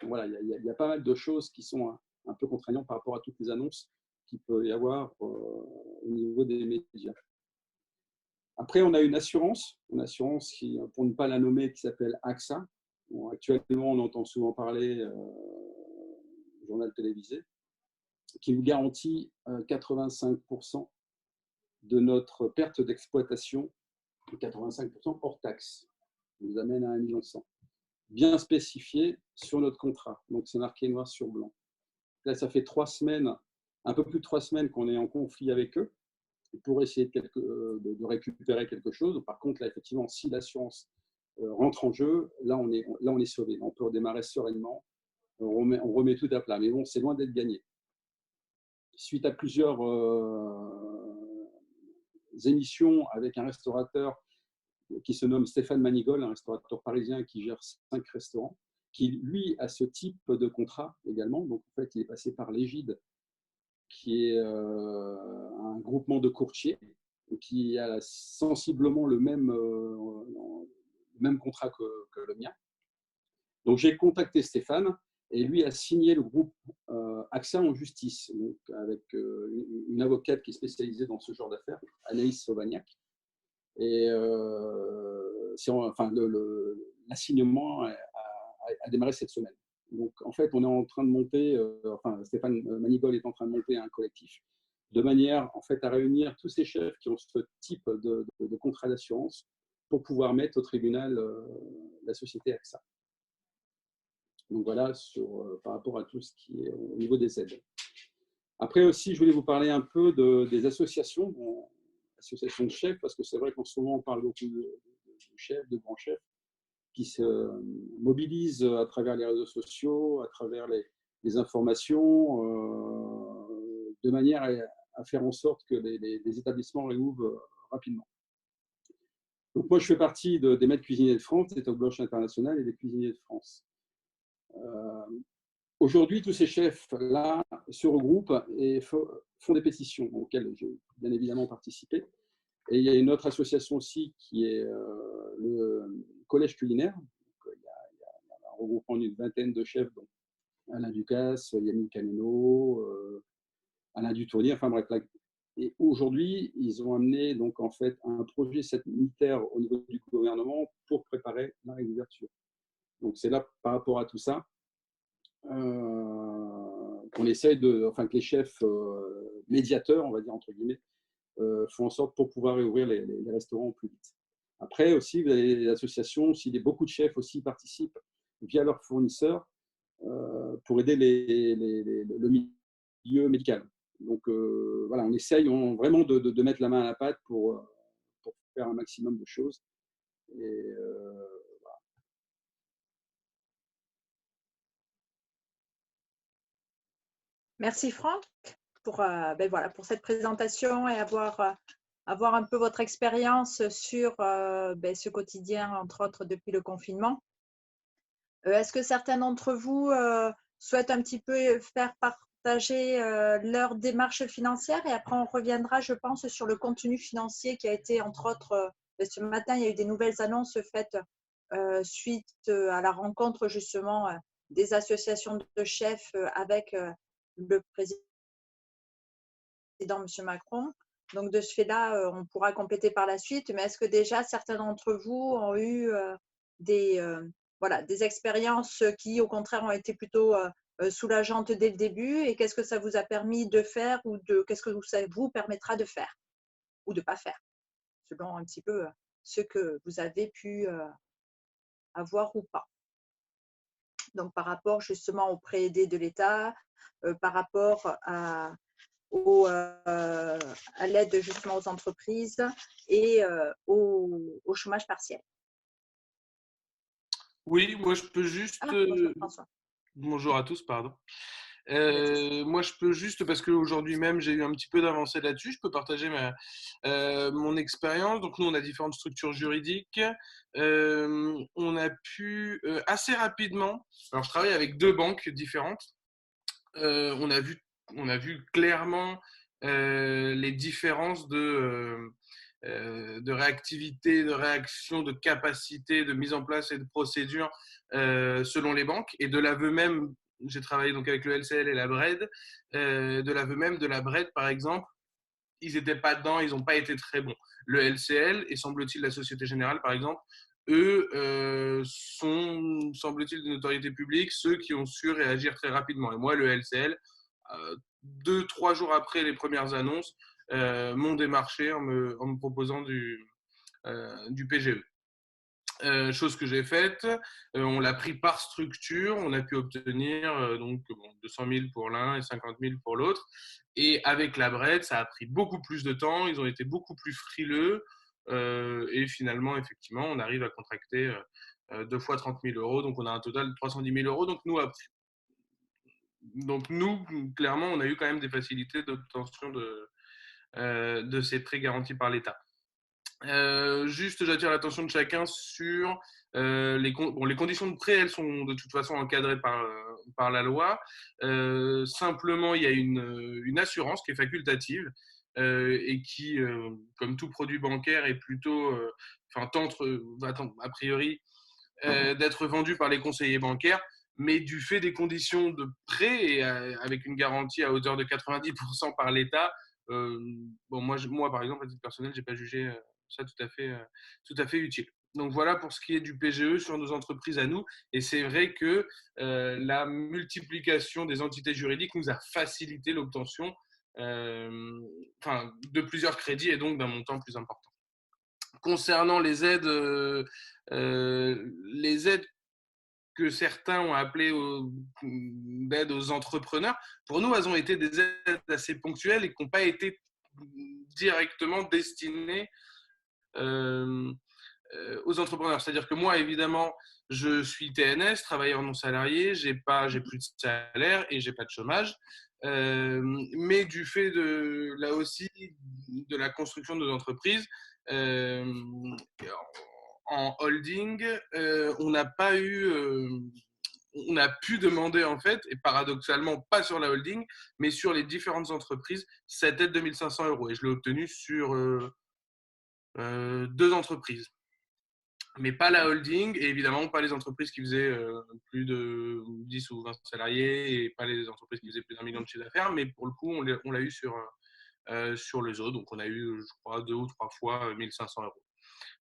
Voilà, il y a pas mal de choses qui sont un peu contraignantes par rapport à toutes les annonces qu'il peut y avoir au niveau des médias. Après, on a une assurance qui, pour ne pas la nommer, qui s'appelle AXA. Bon, actuellement, on entend souvent parler au journal télévisé, qui nous garantit 85% de notre perte d'exploitation, 85% hors taxe. Ça nous amène à 1,1 million. Bien spécifié sur notre contrat. Donc, c'est marqué noir sur blanc. Là, ça fait 3 semaines, un peu plus de 3 semaines qu'on est en conflit avec eux pour essayer de récupérer quelque chose. Par contre, là, effectivement, si l'assurance rentre en jeu, là, on est sauvé. On peut redémarrer sereinement. On remet tout à plat. Mais bon, c'est loin d'être gagné. Suite à plusieurs émissions avec un restaurateur qui se nomme Stéphane Manigol, un restaurateur parisien qui gère 5 restaurants, qui, lui, a ce type de contrat également. Donc, en fait, il est passé par l'Égide, qui est un groupement de courtiers, qui a sensiblement le même contrat que le mien. Donc, j'ai contacté Stéphane et lui a signé le groupe AXA en justice, donc avec une avocate qui est spécialisée dans ce genre d'affaires, Anaïs Sauvagnac. Et l'assignement a démarré cette semaine. Donc, en fait, on est en train de monter, Stéphane Manigol est en train de monter un collectif de manière, en fait, à réunir tous ces chefs qui ont ce type de contrat d'assurance pour pouvoir mettre au tribunal la société AXA. Donc, voilà, par rapport à tout ce qui est au niveau des aides. Après aussi, je voulais vous parler un peu des associations, associations de chefs, parce que c'est vrai qu'en ce moment, on parle beaucoup de chefs, de grands chefs, qui se mobilisent à travers les réseaux sociaux, à travers les informations, de manière à faire en sorte que les établissements réouvrent rapidement. Donc moi, je fais partie des maîtres cuisiniers de France, des Toques Blanches internationales et des cuisiniers de France. Aujourd'hui, tous ces chefs-là se regroupent et font des pétitions auxquelles j'ai bien évidemment participé. Et il y a une autre association aussi qui est le Collège culinaire. Donc, il y a un regroupement d'une vingtaine de chefs, dont Alain Ducasse, Yannick Caneno, Alain Dutournier, enfin bref. Et aujourd'hui, ils ont amené donc en fait un projet sanitaire au niveau du gouvernement pour préparer la réouverture. Donc c'est là, par rapport à tout ça, qu'on essaye que les chefs médiateurs, on va dire entre guillemets, font en sorte pour pouvoir réouvrir les restaurants au plus vite. Après aussi, vous avez les associations, aussi, beaucoup de chefs aussi participent via leurs fournisseurs pour aider le milieu médical. Donc voilà, on essaye vraiment de mettre la main à la pâte pour faire un maximum de choses. Et voilà. Merci Franck pour cette présentation et avoir un peu votre expérience sur ce quotidien, entre autres depuis le confinement. Est-ce que certains d'entre vous souhaitent un petit peu faire partager leur démarche financière, et après on reviendra, je pense, sur le contenu financier qui a été, entre autres, ce matin, il y a eu des nouvelles annonces faites suite à la rencontre justement des associations de chefs avec le président M. Macron. Donc de ce fait-là, on pourra compléter par la suite. Mais est-ce que déjà certains d'entre vous ont eu voilà, des expériences qui, au contraire, ont été plutôt soulageantes dès le début, et qu'est-ce que ça vous a permis de faire, ou qu'est-ce que ça vous permettra de faire ou de ne pas faire, selon un petit peu ce que vous avez pu avoir ou pas. Donc, par rapport justement aux prêts aidés de l'État, par rapport à l'aide justement aux entreprises et au chômage partiel. Oui, moi je peux juste. Bonjour François. Bonjour à tous, pardon. Moi je peux juste, parce qu'aujourd'hui même j'ai eu un petit peu d'avancée là-dessus, je peux partager mon expérience. Donc nous on a différentes structures juridiques. On a pu assez rapidement, alors je travaille avec 2 banques différentes. On a vu clairement les différences de réactivité, de réaction, de capacité, de mise en place et de procédures selon les banques. Et de l'aveu même, j'ai travaillé donc avec le LCL et la BRED, de l'aveu même de la BRED par exemple, ils n'étaient pas dedans, ils n'ont pas été très bons. Le LCL et semble-t-il la Société Générale par exemple, eux sont, semble-t-il, de notoriété publique, ceux qui ont su réagir très rapidement. Et moi, le LCL, 2-3 jours après les premières annonces, m'ont démarché en me proposant du PGE. Chose que j'ai faite, on l'a pris par structure, on a pu obtenir donc 200 000 pour l'un et 50 000 pour l'autre. Et avec la BRED, ça a pris beaucoup plus de temps, ils ont été beaucoup plus frileux. Et finalement, effectivement, on arrive à contracter 2 fois 30 000 euros, donc on a un total de 310 000 euros. Donc nous, clairement, on a eu quand même des facilités d'obtention de ces prêts garantis par l'État. Juste, j'attire l'attention de chacun sur les conditions de prêt. Elles sont de toute façon encadrées par la loi. Simplement, il y a une assurance qui est facultative et qui, comme tout produit bancaire, est plutôt, tente a priori d'être vendu par les conseillers bancaires. Mais du fait des conditions de prêt et avec une garantie à hauteur de 90% par l'État, moi, par exemple, à titre personnel, je n'ai pas jugé ça tout à fait utile. Donc voilà pour ce qui est du PGE sur nos entreprises à nous. Et c'est vrai que la multiplication des entités juridiques nous a facilité l'obtention de plusieurs crédits et donc d'un montant plus important. Concernant les aides que certains ont appelées d'aide aux entrepreneurs, pour nous, elles ont été des aides assez ponctuelles et qui n'ont pas été directement destinées aux entrepreneurs. C'est-à-dire que moi, évidemment, je suis TNS, travailleur non salarié, j'ai plus de salaire et j'ai pas de chômage. Mais du fait là aussi de la construction de nos entreprises, en holding, on a pu demander en fait, et paradoxalement pas sur la holding, mais sur les différentes entreprises, cette aide de 1 500 euros. Et je l'ai obtenue sur 2 entreprises. Mais pas la holding, et évidemment pas les entreprises qui faisaient plus de 10 ou 20 salariés, et pas les entreprises qui faisaient plus d'1 million de chiffre d'affaires, mais pour le coup, on l'a eu sur les autres. Donc on a eu, je crois, 2 ou 3 fois 1 500 euros.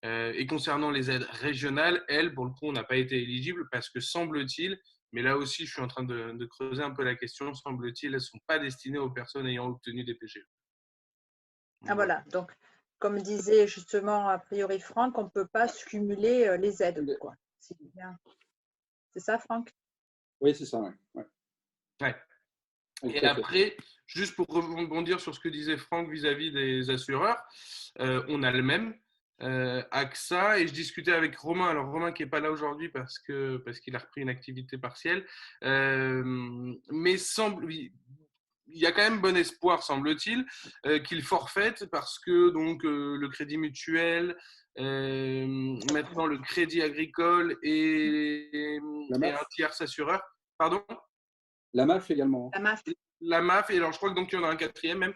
Et concernant les aides régionales, elles, pour le coup, on n'a pas été éligibles parce que semble-t-il, mais là aussi, je suis en train de creuser un peu la question, semble-t-il, elles ne sont pas destinées aux personnes ayant obtenu des PGE. Voilà, donc comme disait justement a priori Franck, on ne peut pas se cumuler les aides. C'est ça, Franck? Oui, c'est ça, ouais. Et après, juste pour rebondir sur ce que disait Franck vis-à-vis des assureurs, on a le même. AXA, et je discutais avec Romain, alors Romain qui n'est pas là aujourd'hui parce qu'il a repris une activité partielle, mais il y a quand même bon espoir, semble-t-il, qu'il forfaite parce que donc le crédit mutuel, maintenant le crédit agricole et un tierce assureur. Pardon ? La MAF également. La MAF, et alors je crois que donc il y en a un 4e même,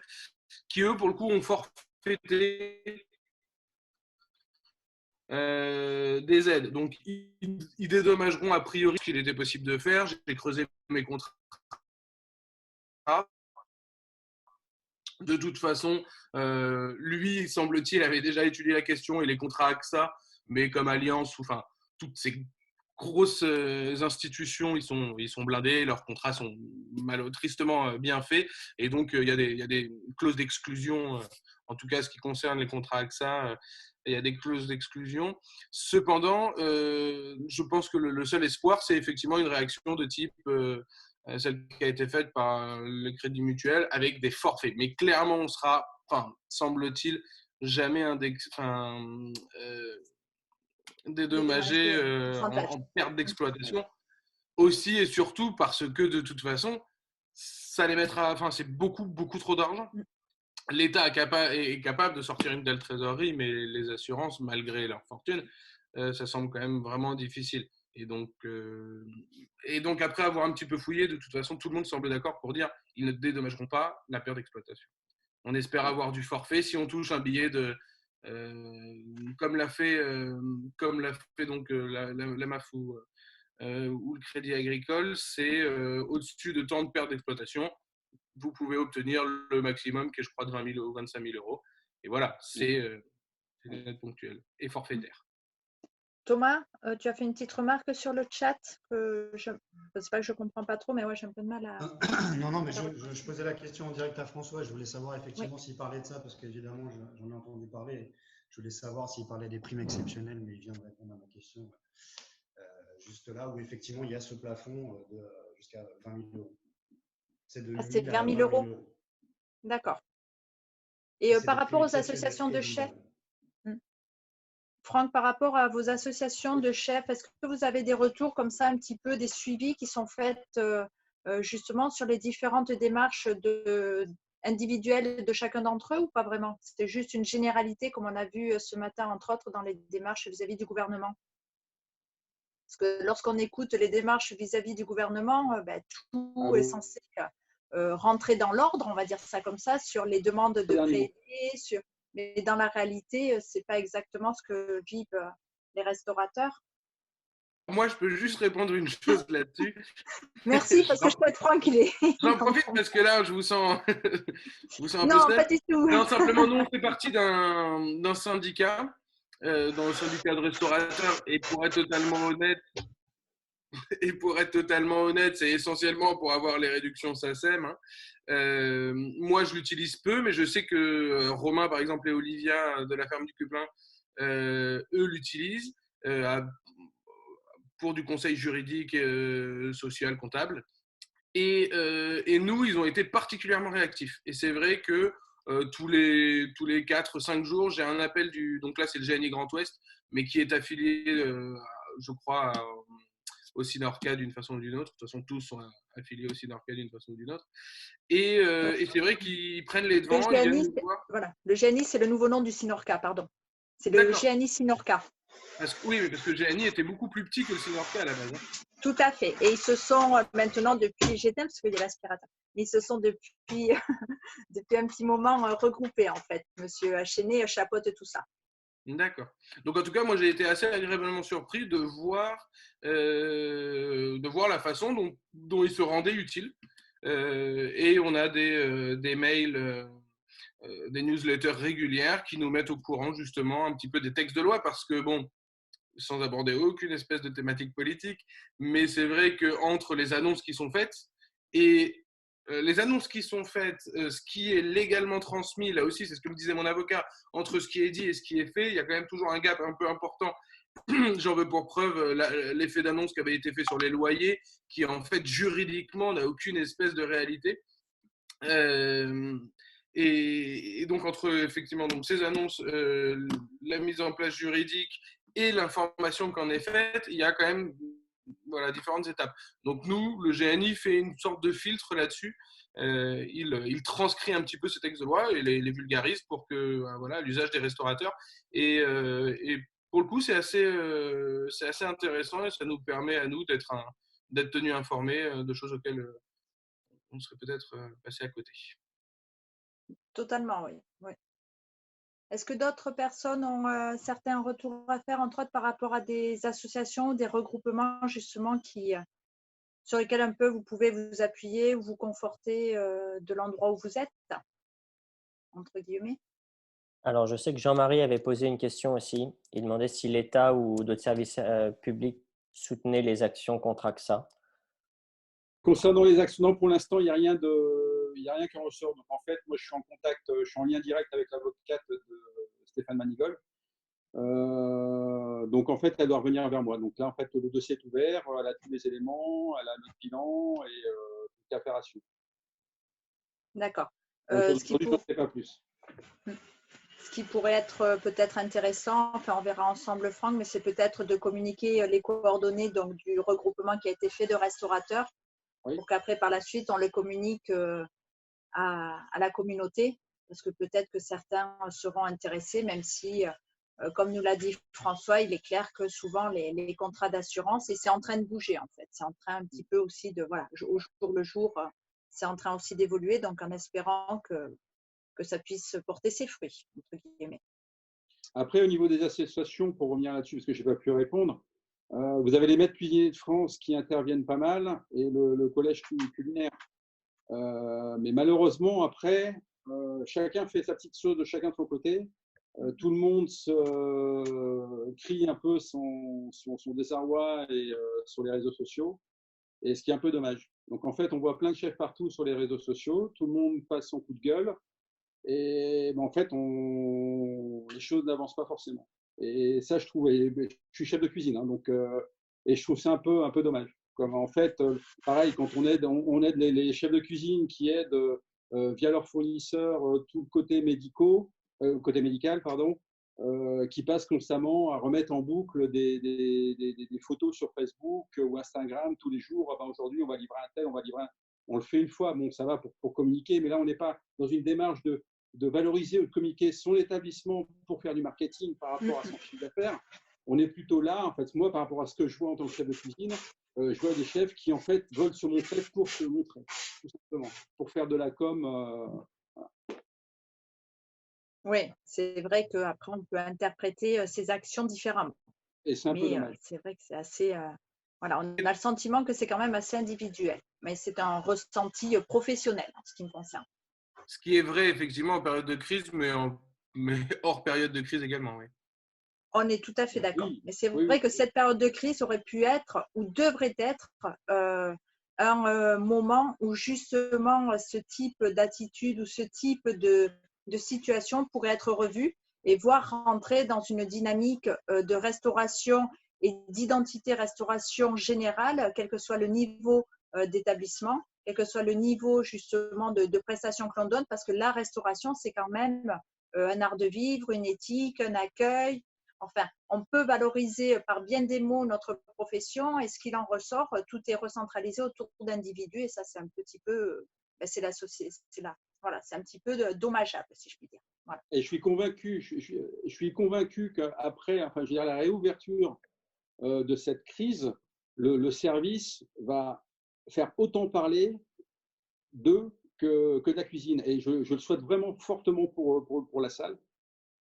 qui eux pour le coup ont forfaité des aides. Donc, ils dédommageront a priori ce qu'il était possible de faire. J'ai creusé mes contrats. De toute façon, lui, semble-t-il, avait déjà étudié la question et les contrats AXA, mais comme Alliance, toutes ces grosses institutions, ils sont blindés, leurs contrats sont tristement bien faits, et donc il y a des clauses d'exclusion, en tout cas ce qui concerne les contrats AXA, il y a des clauses d'exclusion. Cependant, je pense que le seul espoir, c'est effectivement une réaction de type celle qui a été faite par le Crédit Mutuel avec des forfaits. Mais clairement, on sera, semble-t-il, jamais dédommagé en perte d'exploitation. Aussi et surtout parce que de toute façon, ça les mettra, c'est beaucoup trop d'argent. L'État est capable de sortir une telle trésorerie, mais les assurances, malgré leur fortune, ça semble quand même vraiment difficile. Et donc après avoir un petit peu fouillé, de toute façon, tout le monde semble d'accord pour dire qu'ils ne dédommageront pas la perte d'exploitation. On espère avoir du forfait si on touche un billet de comme l'a fait donc la MAF ou le Crédit Agricole, c'est au-dessus de tant de pertes d'exploitation, vous pouvez obtenir le maximum qui est, je crois, de 20 000 ou 25 000 euros. Et voilà, c'est des aides ponctuelles et forfaitaires. Thomas, tu as fait une petite remarque sur le chat que c'est pas que je comprends pas trop, mais ouais, j'ai un peu de mal à. Non, mais je posais la question en direct à François. Je voulais savoir effectivement s'il parlait de ça, parce qu'évidemment, j'en ai entendu parler. Je voulais savoir s'il parlait des primes exceptionnelles, mais il vient de répondre à ma question juste là, où effectivement il y a ce plafond de jusqu'à 20 000 euros. C'est de 20 000 euros. D'accord. Et par rapport aux associations de chefs, Franck, par rapport à vos associations de chefs, est-ce que vous avez des retours comme ça, un petit peu des suivis qui sont faits justement sur les différentes démarches individuelles de chacun d'entre eux ou pas vraiment? C'était juste une généralité comme on a vu ce matin, entre autres, dans les démarches vis-à-vis du gouvernement. Parce que lorsqu'on écoute les démarches vis-à-vis du gouvernement, tout est censé rentrer dans l'ordre, on va dire ça comme ça, sur les demandes de prêts aidés, mais dans la réalité, ce n'est pas exactement ce que vivent les restaurateurs. Moi, je peux juste répondre une chose là-dessus. Merci, parce que je peux être Franck, il est… J'en profite parce que là, je vous sens un peu seul. Non, pas du tout. Non, simplement, nous, on fait partie d'un syndicat, dans le syndicat de restaurateurs, et pour être totalement honnête, c'est essentiellement pour avoir les réductions SACEM. Moi, je l'utilise peu, mais je sais que Romain, par exemple, et Olivia de la ferme du Cuplin, eux l'utilisent pour du conseil juridique, social, comptable. Et nous, ils ont été particulièrement réactifs. Et c'est vrai que tous les 4-5 jours, j'ai un appel donc là, c'est le GNI Grand Ouest, mais qui est affilié, je crois, au Synorca d'une façon ou d'une autre. De toute façon, tous sont affiliés au Synorca d'une façon ou d'une autre. Et c'est vrai qu'ils prennent les devants. Le GNI, c'est le nouveau nom du Synorca, pardon. C'est le GNI Synorca. Oui, mais parce que le GNI était beaucoup plus petit que le Synorca à la base. Tout à fait. Et ils se sont maintenant, depuis GTM, parce qu'il y a l'aspirateur, ils se sont depuis un petit moment regroupés, en fait. Monsieur Chenet chapeaute tout ça. D'accord. Donc, en tout cas, moi, j'ai été assez agréablement surpris de voir la façon dont ils se rendaient utiles. Et on a des mails, des newsletters régulières qui nous mettent au courant, justement, un petit peu des textes de loi, parce que, bon, sans aborder aucune espèce de thématique politique, mais c'est vrai qu'entre les annonces qui sont faites et les annonces qui sont faites, ce qui est légalement transmis, là aussi, c'est ce que me disait mon avocat, entre ce qui est dit et ce qui est fait, il y a quand même toujours un gap un peu important. J'en veux pour preuve l'effet d'annonce qui avait été fait sur les loyers, qui en fait juridiquement n'a aucune espèce de réalité. Et donc entre effectivement ces annonces, la mise en place juridique et l'information qu'en est faite, il y a quand même différentes étapes. Donc nous, le GNI fait une sorte de filtre là-dessus. Il transcrit un petit peu ce texte de loi et les vulgarise pour que l'usage des restaurateurs. Et pour le coup, c'est assez intéressant et ça nous permet à nous d'être tenus informés de choses auxquelles on serait peut-être passé à côté. Totalement, oui. Est-ce que d'autres personnes ont certains retours à faire, entre autres par rapport à des associations, des regroupements justement sur lesquels un peu vous pouvez vous appuyer ou vous conforter de l'endroit où vous êtes, entre guillemets? Alors, je sais que Jean-Marie avait posé une question aussi. Il demandait si l'État ou d'autres services publics soutenez les actions contre AXA? Concernant les actions, non, pour l'instant, il n'y a rien qui en ressort. Donc, en fait, moi, je suis en contact, je suis en lien direct avec l'avocate de Stéphane Manigol. Donc, en fait, elle doit revenir vers moi. Donc là, en fait, le dossier est ouvert, elle a tous les éléments, elle a notre bilan et toute l'affaire à suivre. D'accord. Aujourd'hui, je ne sais pas plus. Ce qui pourrait être peut-être intéressant, enfin on verra ensemble Franck, mais c'est peut-être de communiquer les coordonnées donc, du regroupement qui a été fait de restaurateurs, oui, pour qu'après par la suite on les communique à la communauté, parce que peut-être que certains seront intéressés, même si, comme nous l'a dit François, il est clair que souvent les contrats d'assurance, et c'est en train de bouger en fait, c'est en train un petit peu aussi de, voilà, au jour le jour, c'est en train aussi d'évoluer, donc en espérant que ça puisse porter ses fruits, entre guillemets. Après, au niveau des associations, pour revenir là-dessus, parce que je n'ai pas pu répondre, vous avez les maîtres cuisiniers de France qui interviennent pas mal et le collège culinaire. Mais malheureusement, après, chacun fait sa petite chose de chacun de son côté. Tout le monde crie un peu son désarroi sur les réseaux sociaux, et ce qui est un peu dommage. Donc en fait, on voit plein de chefs partout sur les réseaux sociaux, tout le monde passe son coup de gueule, et en fait, les choses n'avancent pas forcément. Et ça, je trouve, je suis chef de cuisine, hein, donc, et je trouve ça un peu dommage. Comme en fait, pareil, quand on aide les chefs de cuisine qui aident via leurs fournisseurs tout le côté médical, pardon, qui passent constamment à remettre en boucle des photos sur Facebook ou Instagram tous les jours. Ah ben aujourd'hui, on va livrer un tel, on va livrer un... On le fait une fois, bon, ça va pour communiquer, mais là, on n'est pas dans une démarche de valoriser ou de communiquer son établissement pour faire du marketing par rapport à son chiffre d'affaires. On est plutôt là, en fait, moi, par rapport à ce que je vois en tant que chef de cuisine, je vois des chefs qui, en fait, veulent se montrer pour se montrer, tout simplement, pour faire de la com. Voilà. Oui, c'est vrai qu'après, on peut interpréter ces actions différemment. Et c'est un peu dommage. C'est vrai que c'est assez… voilà, on a le sentiment que c'est quand même assez individuel, mais c'est un ressenti professionnel en ce qui me concerne. Ce qui est vrai, effectivement, en période de crise, mais hors période de crise également, oui. On est tout à fait d'accord. Oui, mais c'est oui, vrai que cette période de crise aurait pu être ou devrait être un moment où justement ce type d'attitude ou ce type de situation pourrait être revu et voir rentrer dans une dynamique de restauration et d'identité restauration générale, quel que soit le niveau d'établissement, quel que soit le niveau justement de prestations que l'on donne, parce que la restauration, c'est quand même un art de vivre, une éthique, un accueil. Enfin, on peut valoriser par bien des mots notre profession et ce qu'il en ressort, tout est recentralisé autour d'individus et ça, c'est un petit peu, c'est la société, voilà, c'est un petit peu dommageable, si je puis dire. Voilà. Et je suis convaincu qu'après, enfin, je veux dire, la réouverture de cette crise, le service va faire autant parler d'eux que de la cuisine. Et je le souhaite vraiment fortement pour la salle.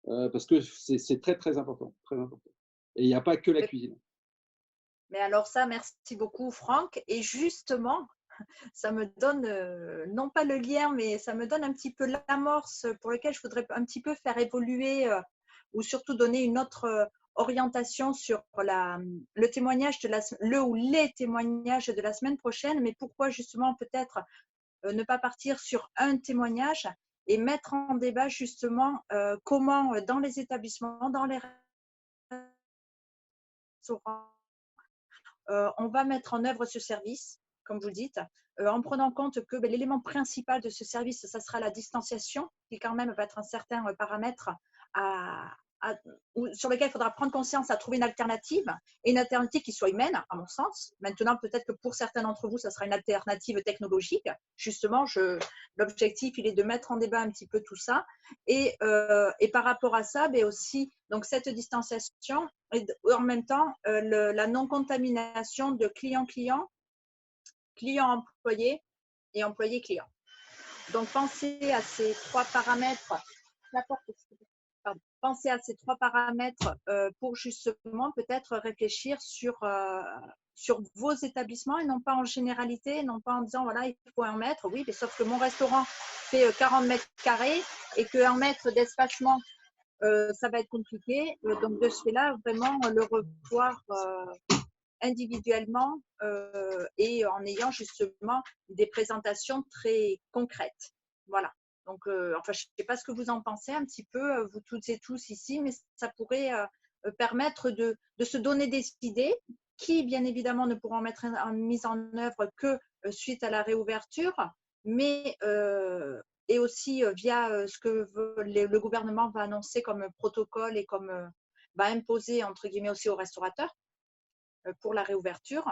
Parce que c'est très, très important, très important. Et il n'y a pas que la cuisine. Mais alors ça, merci beaucoup Franck. Et justement, ça me donne, non pas le lien, mais ça me donne un petit peu l'amorce pour lequel je voudrais un petit peu faire évoluer ou surtout donner une autre orientation sur le témoignage ou les témoignages de la semaine prochaine. Mais pourquoi justement peut-être ne pas partir sur un témoignage et mettre en débat justement comment dans les établissements, dans les restaurants, on va mettre en œuvre ce service, comme vous le dites, en prenant compte que l'élément principal de ce service, ça sera la distanciation, qui quand même va être un certain paramètre sur lequel il faudra prendre conscience à trouver une alternative, et une alternative qui soit humaine, à mon sens. Maintenant, peut-être que pour certains d'entre vous, ça sera une alternative technologique. Justement, l'objectif, il est de mettre en débat un petit peu tout ça. Et par rapport à ça, mais aussi donc cette distanciation et en même temps la non-contamination de client-client, client-employé et employé-client. Donc, pensez à ces trois paramètres. Pensez à ces trois paramètres pour justement peut-être réfléchir sur vos établissements et non pas en généralité, non pas en disant voilà, il faut 1 mètre. Oui, mais sauf que mon restaurant fait 40 mètres carrés et que 1 mètre d'espacement, ça va être compliqué. Donc, de ce fait-là, vraiment le revoir individuellement et en ayant justement des présentations très concrètes. Voilà. Donc, enfin, je ne sais pas ce que vous en pensez un petit peu, vous toutes et tous ici, mais ça pourrait permettre de se donner des idées qui, bien évidemment, ne pourront mettre en mise en œuvre que suite à la réouverture, mais et aussi via ce que le gouvernement va annoncer comme protocole et comme va imposer, entre guillemets, aussi aux restaurateurs pour la réouverture.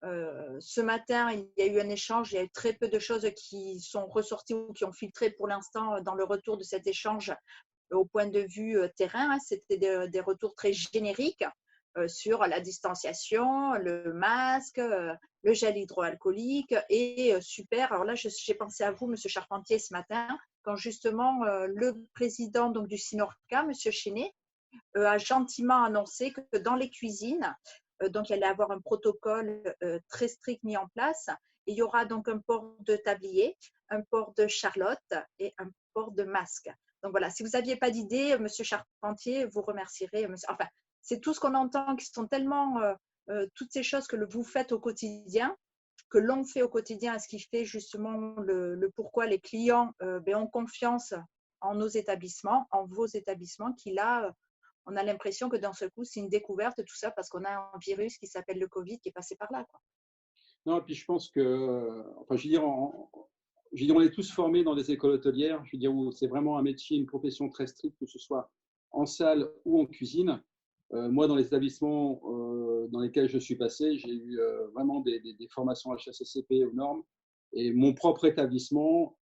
Ce matin, il y a eu un échange, il y a eu très peu de choses qui sont ressorties ou qui ont filtré pour l'instant dans le retour de cet échange au point de vue terrain. C'était des retours très génériques sur la distanciation, le masque, le gel hydroalcoolique et super. Alors là, j'ai pensé à vous, Monsieur Charpentier, ce matin, quand justement le président donc, du Sinorca, Monsieur Chenet, a gentiment annoncé que dans les cuisines, donc il allait avoir un protocole très strict mis en place. Il y aura donc un port de tablier, un port de charlotte et un port de masque. Donc voilà, si vous n'aviez pas d'idée, Monsieur Charpentier, vous remercierez. Enfin, c'est tout ce qu'on entend qui sont tellement toutes ces choses que vous faites au quotidien, que l'on fait au quotidien, et ce qui fait justement le pourquoi les clients ont confiance en nos établissements, en vos établissements, qui là, on a l'impression que d'un seul coup, c'est une découverte, tout ça, parce qu'on a un virus qui s'appelle le Covid qui est passé par là, quoi. Non, et puis je pense que, enfin, je veux dire, on est tous formés dans des écoles hôtelières, je veux dire, où c'est vraiment un métier, une profession très stricte, que ce soit en salle ou en cuisine. Moi, dans les établissements dans lesquels je suis passé, j'ai eu vraiment des formations HACCP aux normes. Et mon propre établissement,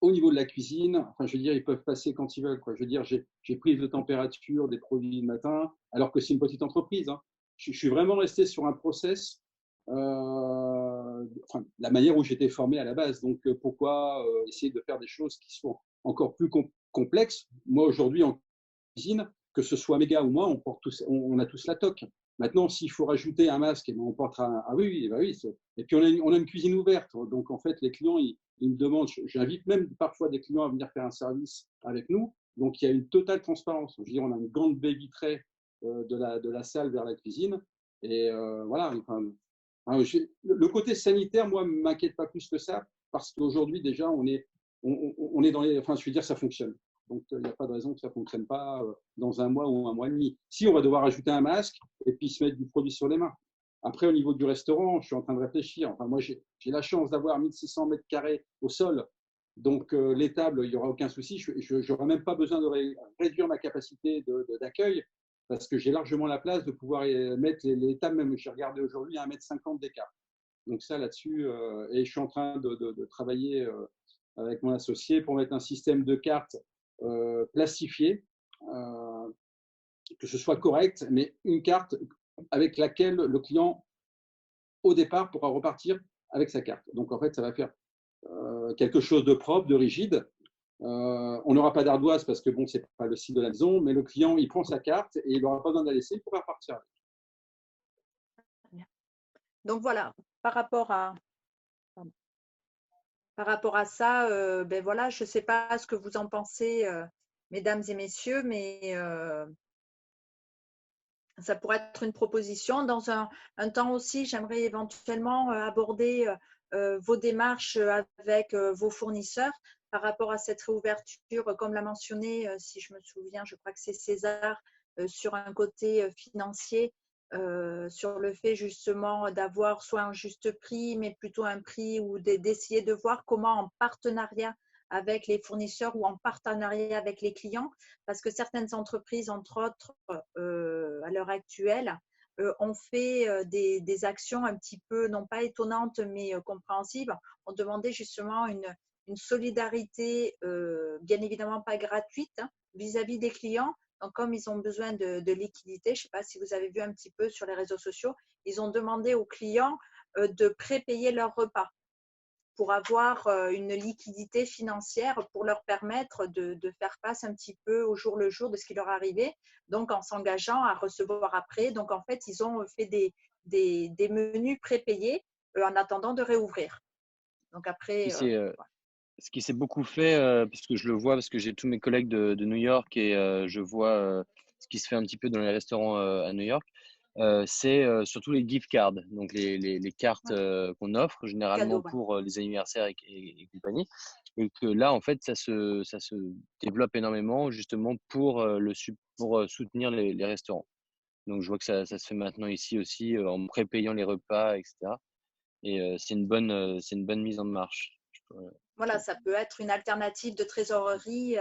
au niveau de la cuisine, enfin, je veux dire, ils peuvent passer quand ils veulent, quoi. Je veux dire, j'ai prise de température des produits le matin, alors que c'est une petite entreprise, hein. Je suis vraiment resté sur un process, enfin, la manière où j'étais formé à la base. Donc, pourquoi essayer de faire des choses qui sont encore plus complexes? Moi, aujourd'hui, en cuisine, que ce soit Méga ou moi, on a tous la toque. Maintenant, s'il faut rajouter un masque, eh bien, on portera. Ah oui, bah oui. Et puis, on a une cuisine ouverte. Donc, en fait, les clients, ils me demandent. J'invite même parfois des clients à venir faire un service avec nous. Donc, il y a une totale transparence. Je veux dire, on a une grande baie vitrée de la salle vers la cuisine. Et voilà. Enfin, le côté sanitaire, moi, ne m'inquiète pas plus que ça, parce qu'aujourd'hui, déjà, on est dans les. Enfin, je veux dire, ça fonctionne. Donc, il n'y a pas de raison que ça ne fonctionne pas dans un mois ou un mois et demi. Si, on va devoir ajouter un masque et puis se mettre du produit sur les mains. Après, au niveau du restaurant, je suis en train de réfléchir. Enfin, moi, j'ai la chance d'avoir 1600 mètres carrés au sol. Donc, les tables, il n'y aura aucun souci. Je n'aurai même pas besoin de réduire ma capacité d'accueil parce que j'ai largement la place de pouvoir mettre les tables. Même, j'ai regardé aujourd'hui, à 1,50 m d'écart. Donc, ça, là-dessus, et je suis en train de travailler avec mon associé pour mettre un système de cartes plastifié, que ce soit correct, mais une carte avec laquelle le client, au départ, pourra repartir avec sa carte. Donc, en fait, ça va faire quelque chose de propre, de rigide. On n'aura pas d'ardoise parce que, bon, ce n'est pas le site de la maison, mais le client, il prend sa carte et il n'aura pas besoin de la laisser, il pourra repartir avec. Donc, voilà, par rapport à ça, ben voilà, je ne sais pas ce que vous en pensez, mesdames et messieurs, mais ça pourrait être une proposition. Dans un temps aussi, j'aimerais éventuellement aborder vos démarches avec vos fournisseurs par rapport à cette réouverture, comme l'a mentionné, si je me souviens, je crois que c'est César, sur un côté financier, sur le fait justement d'avoir soit un juste prix, mais plutôt un prix ou d'essayer de voir comment en partenariat avec les fournisseurs ou en partenariat avec les clients, parce que certaines entreprises, entre autres, à l'heure actuelle, ont fait des actions un petit peu, non pas étonnantes, mais compréhensibles. On demandait justement une solidarité, bien évidemment pas gratuite, hein, vis-à-vis des clients. Donc, comme ils ont besoin de liquidité, je ne sais pas si vous avez vu un petit peu sur les réseaux sociaux, ils ont demandé aux clients de prépayer leur repas pour avoir une liquidité financière pour leur permettre de faire face un petit peu au jour le jour de ce qui leur arrivait, donc en s'engageant à recevoir après. Donc, en fait, ils ont fait des menus prépayés en attendant de réouvrir. Donc, après… Ce qui s'est beaucoup fait, parce que je le vois, parce que j'ai tous mes collègues de New York et je vois ce qui se fait un petit peu dans les restaurants à New York. c'est surtout les gift cards, donc les cartes qu'on offre généralement Cadeau, ouais. pour les anniversaires et compagnie. Et que là, en fait, ça se développe énormément justement pour, pour soutenir les restaurants. Donc, je vois que ça se fait maintenant ici aussi en prépayant les repas, etc. Et c'est une bonne mise en marche. Voilà, ça peut être une alternative de trésorerie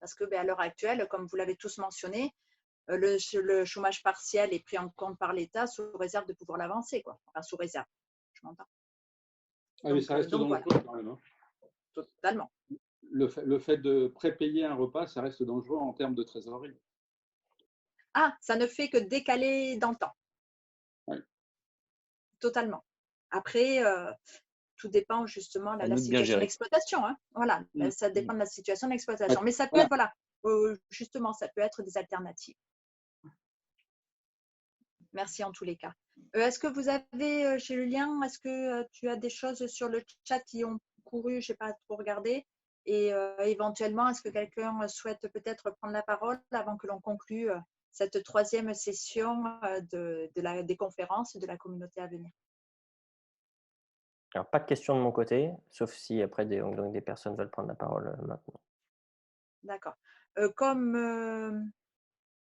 parce que à l'heure actuelle, comme vous l'avez tous mentionné, le chômage partiel est pris en compte par l'État sous réserve de pouvoir l'avancer, quoi. Enfin, sous réserve, je m'entends. Ah, mais ça reste dangereux voilà. quand même. Hein. Totalement. Le fait de prépayer un repas, ça reste dangereux en termes de trésorerie. Ah, ça ne fait que décaler dans le temps. Oui. Totalement. Après, tout dépend justement de la situation d'exploitation. Hein. Voilà, ça dépend de la situation d'exploitation. Mais ça peut être, voilà, justement, ça peut être des alternatives. Merci en tous les cas. Est-ce que vous avez, chez le lien, est-ce que tu as des choses sur le chat qui ont couru, je n'ai pas trop regardé, et éventuellement, est-ce que quelqu'un souhaite peut-être prendre la parole avant que l'on conclue cette troisième session des conférences de la communauté à venir? Alors, pas de questions de mon côté, sauf si après des personnes veulent prendre la parole maintenant. D'accord. Comme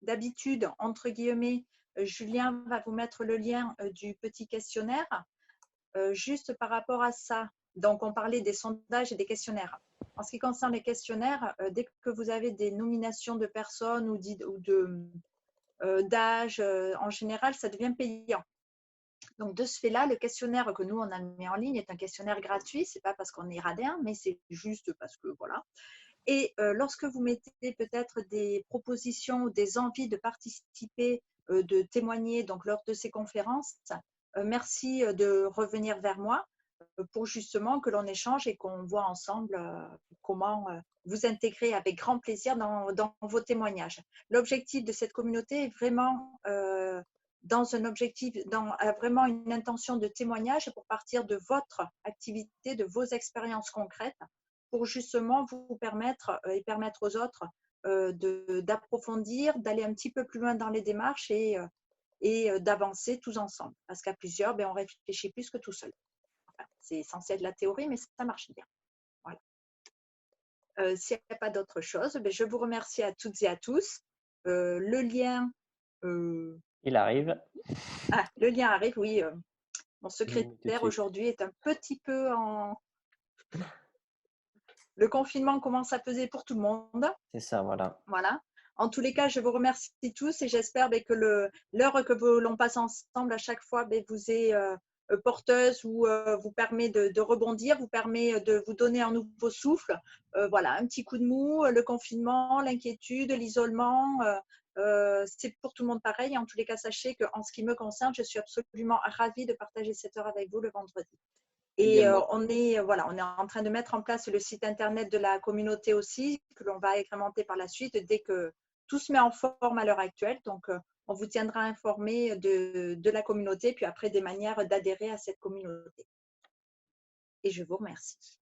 d'habitude, entre guillemets, Julien va vous mettre le lien du petit questionnaire. Juste par rapport à ça, donc on parlait des sondages et des questionnaires. En ce qui concerne les questionnaires, dès que vous avez des nominations de personnes ou d'âge, en général, ça devient payant. Donc, de ce fait-là, le questionnaire que nous, on a mis en ligne est un questionnaire gratuit. Ce n'est pas parce qu'on est radin, mais c'est juste parce que voilà. Et lorsque vous mettez peut-être des propositions ou des envies de participer, de témoigner donc, lors de ces conférences, merci de revenir vers moi pour justement que l'on échange et qu'on voit ensemble comment vous intégrer avec grand plaisir dans vos témoignages. L'objectif de cette communauté est vraiment dans un objectif, vraiment une intention de témoignage pour partir de votre activité, de vos expériences concrètes, pour justement vous permettre et permettre aux autres d'approfondir, d'aller un petit peu plus loin dans les démarches et d'avancer tous ensemble. Parce qu'à plusieurs, on réfléchit plus que tout seul. Enfin, c'est censé être de la théorie, mais ça marche bien. Voilà. S'il n'y a pas d'autre chose, je vous remercie à toutes et à tous. Le lien… Il arrive. Ah, le lien arrive, oui. Mon secrétaire aujourd'hui est un petit peu en… Le confinement commence à peser pour tout le monde. C'est ça, voilà. Voilà. En tous les cas, je vous remercie tous et j'espère que l'heure que l'on passe ensemble à chaque fois vous est porteuse ou vous permet de rebondir, vous permet de vous donner un nouveau souffle. Voilà, un petit coup de mou, le confinement, l'inquiétude, l'isolement, c'est pour tout le monde pareil. En tous les cas, sachez qu'en ce qui me concerne, je suis absolument ravie de partager cette heure avec vous le vendredi. Et on est en train de mettre en place le site internet de la communauté aussi, que l'on va agrémenter par la suite dès que tout se met en forme à l'heure actuelle. Donc, on vous tiendra informé de la communauté, puis après des manières d'adhérer à cette communauté. Et je vous remercie.